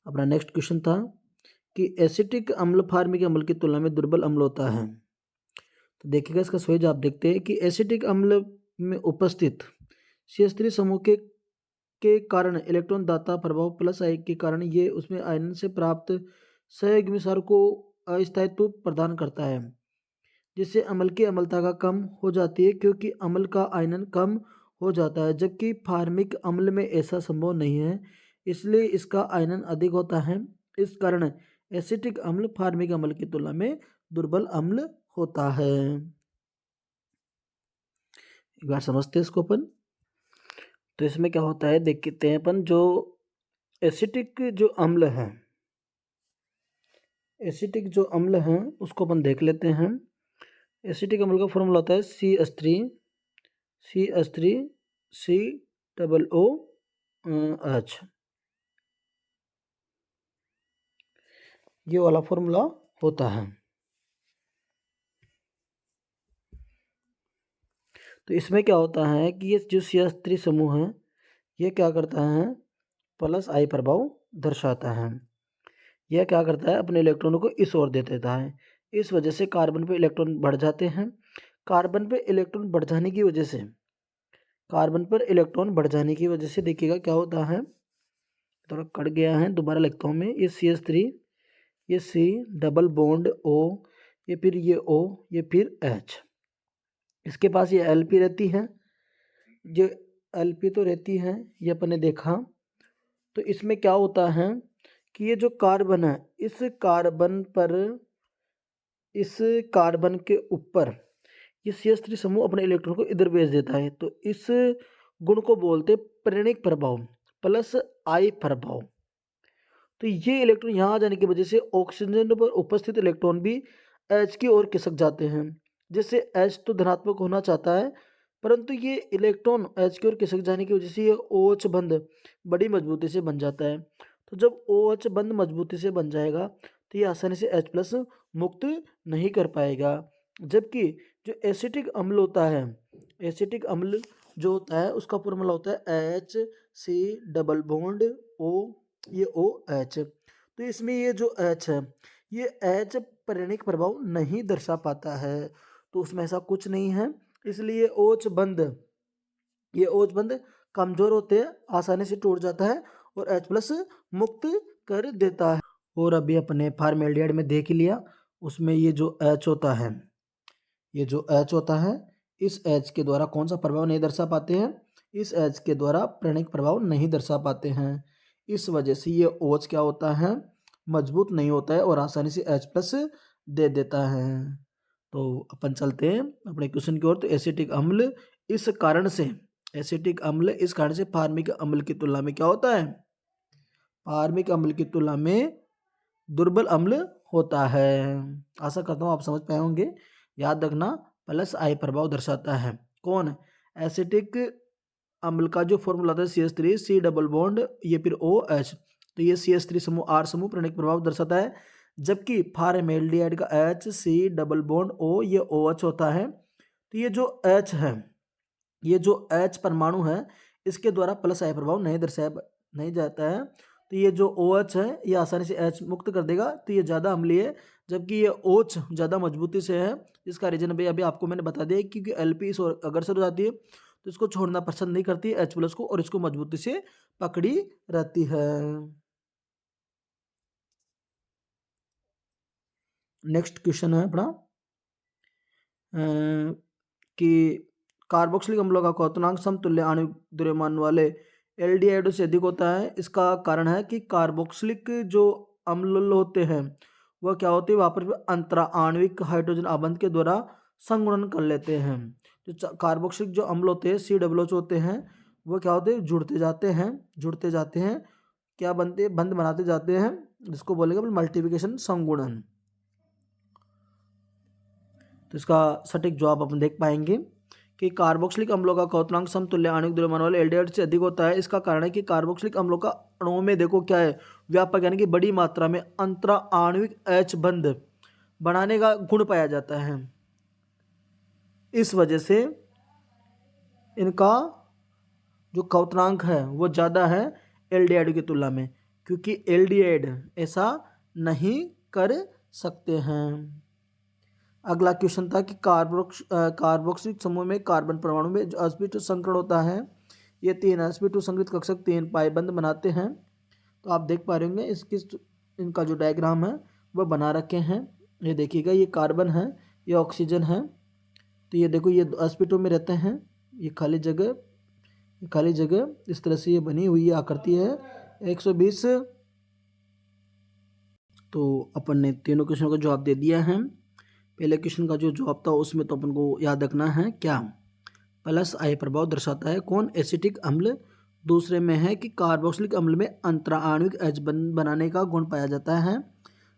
अपना नेक्स्ट क्वेश्चन था कि एसिटिक अम्ल फार्मिक अम्ल की तुलना में दुर्बल अम्ल होता है। तो देखिएगा इसका सही जवाब देखते हैं कि एसिटिक अम्ल में उपस्थित CH3 समूह के कारण इलेक्ट्रॉन दाता प्रभाव प्लस आई के कारण ये उसमें आयन से प्राप्त सहयोगी सार को अस्थायित्व प्रदान करता है, जिससे अम्ल की अम्लता का कम हो जाती है क्योंकि अम्ल का आयनन कम हो जाता है, जबकि फार्मिक अम्ल में ऐसा संभव नहीं है, इसलिए इसका आयनन अधिक होता है। इस कारण एसिटिक अम्ल फार्मिक अम्ल की तुलना में दुर्बल अम्ल होता है। एक बार समझते हैं इसको अपन। तो इसमें क्या होता है देखते हैं अपन। जो एसिटिक जो अम्ल है उसको अपन देख लेते हैं। एसिटिक अम्ल का फॉर्मूला होता है CH3 COOH। ये वाला फॉर्मूला होता है। तो इसमें क्या होता है कि ये जो CH3 समूह है ये क्या करता है, प्लस आई प्रभाव दर्शाता है। यह क्या करता है, अपने इलेक्ट्रॉनों को इस ओर दे देता है। इस वजह से कार्बन पे इलेक्ट्रॉन बढ़ जाते हैं। कार्बन पे इलेक्ट्रॉन बढ़ जाने की वजह से देखिएगा क्या होता है, थोड़ा कट गया है, दोबारा लिखता हूँ मैं। ये CH3, ये C डबल बॉन्ड O, ये फिर ये O, ये फिर H। इसके पास ये Lp रहती है, जो Lp तो रहती है, ये अपन ने देखा। तो इसमें क्या होता है कि ये जो कार्बन है, इस कार्बन के ऊपर ये CH3 समूह अपने इलेक्ट्रॉन को इधर भेज देता है। तो इस गुण को बोलते प्रेरणिक प्रभाव, प्लस आई प्रभाव। तो ये इलेक्ट्रॉन यहाँ आ जाने की वजह से ऑक्सीजन पर उपस्थित इलेक्ट्रॉन भी H की ओर खिसक जाते हैं, जिससे H तो धनात्मक होना चाहता है, परंतु ये इलेक्ट्रॉन H की ओर खिसक जाने की वजह से ये OH बंध बड़ी मजबूती से बन जाता है। तो जब OH बंध मजबूती से बन जाएगा तो ये आसानी से H प्लस मुक्त नहीं कर पाएगा। जबकि जो एसिटिक अम्ल होता है, एसिटिक अम्ल जो होता है उसका फॉर्मूला होता है HC डबल बॉन्ड O, ये OH। तो इसमें ये जो H है, ये H प्रेरणिक प्रभाव नहीं दर्शा पाता है, तो उसमें ऐसा कुछ नहीं है। इसलिए ये OH बंध कमजोर होते हैं, आसानी से टूट जाता है और H प्लस मुक्त कर देता है। और अभी अपने फॉर्मेल्डिहाइड में देख लिया, उसमें ये जो H होता है, इस H के द्वारा कौन सा प्रभाव नहीं दर्शा पाते हैं, इस H के द्वारा प्रेरणिक प्रभाव नहीं दर्शा पाते हैं। इस वजह से ये OH क्या होता है, मजबूत नहीं होता है और आसानी से H प्लस दे देता है। तो अपन चलते हैं अपने क्वेश्चन की ओर। तो एसिटिक अम्ल इस कारण से फार्मिक अम्ल की तुलना में क्या होता है, फार्मिक अम्ल की तुलना में दुर्बल अम्ल होता है। आशा करता हूँ आप समझ पाए होंगे। याद रखना, प्लस आई प्रभाव दर्शाता है कौन, एसिटिक अम्ल का जो फॉर्मूला था CH3 C डबल बॉन्ड, ये फिर OH। तो ये CH3 समूह R समूह प्रेरणिक प्रभाव दर्शाता है, जबकि फॉर्मेल्डिहाइड का HC डबल बॉन्ड O, ये OH होता है। तो ये जो H है, ये जो H परमाणु है, इसके द्वारा प्लस आई प्रभाव नहीं जाता है। तो ये जो OH है ये आसानी से H मुक्त कर देगा, तो ये ज़्यादा अम्लीय है, जबकि ये OH ज़्यादा मजबूती से है। इसका रीजन भी अभी आपको मैंने बता दिया, क्योंकि Lp इस ओर अग्रसर हो जाती है तो इसको छोड़ना पसंद नहीं करती H प्लस को, और इसको मजबूती से पकड़ी रहती है। नेक्स्ट क्वेश्चन है अपना कि कार्बोक्सिलिक अम्लों का क्वथनांक समतुल्य आणविक द्रव्यमान वाले एल्डिहाइडों से अधिक होता है। इसका कारण है कि कार्बोक्सिलिक जो अम्ल होते हैं वह क्या होते हैं, वहाँ पर अंतरा आणविक हाइड्रोजन आबंध के द्वारा संगुणन कर लेते हैं। जो कार्बोक्सिलिक जो अम्ल होते हैं COOH होते हैं, वो क्या होते हैं, जुड़ते जाते हैं, क्या बनते हैं, बंध बनाते जाते हैं, जिसको बोलेंगे मल्टीप्लिकेशन, संगुणन। तो इसका सटीक जवाब अपन देख पाएंगे कि कार्बोक्सिलिक अम्लों का क्वथनांक समतुल्य आणविक द्रव्यमान वाले एल्डिहाइड से अधिक होता है। इसका कारण है कि कार्बोक्सिलिक अम्लों का अणुओं में देखो क्या है, व्यापक यानी कि बड़ी मात्रा में अंतरा आणविक H बंध बनाने का गुण पाया जाता है। इस वजह से इनका जो क्वथनांक है वो ज़्यादा है एल्डिहाइड की तुलना में, क्योंकि एल्डिहाइड ऐसा नहीं कर सकते हैं। अगला क्वेश्चन था कि कार्बोक्सिलिक समूह में कार्बन परमाणु में जो sp2 संकरण होता है, ये 3 sp2 संगृत कक्षक 3 पाई बंध बनाते हैं। तो आप देख पा रहे होंगे इनका जो डायग्राम है वह बना रखे हैं। ये देखिएगा, ये कार्बन है, ये ऑक्सीजन है। तो ये देखो, ये sp2 में रहते हैं, ये खाली जगह इस तरह से ये बनी हुई आकृति है 120। तो अपन ने तीनों क्वेश्चनों का जवाब दे दिया है। पहले क्वेश्चन का जो जवाब था उसमें तो अपन को याद रखना है क्या, प्लस आई प्रभाव दर्शाता है कौन, एसिटिक अम्ल। दूसरे में है कि कार्बोक्सिलिक अम्ल में अंतरा आणविक H बनाने का गुण पाया जाता है।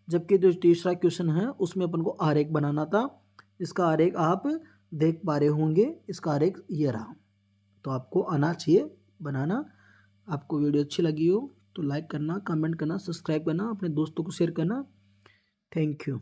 जबकि जो तीसरा क्वेश्चन है उसमें अपन को आरेख बनाना था इसका आरेख आप देख पा रहे होंगे, इसका आरेख ये रहा। तो आपको आना चाहिए बनाना। आपको वीडियो अच्छी लगी हो तो लाइक करना, कमेंट करना, सब्सक्राइब करना, अपने दोस्तों को शेयर करना। Thank you.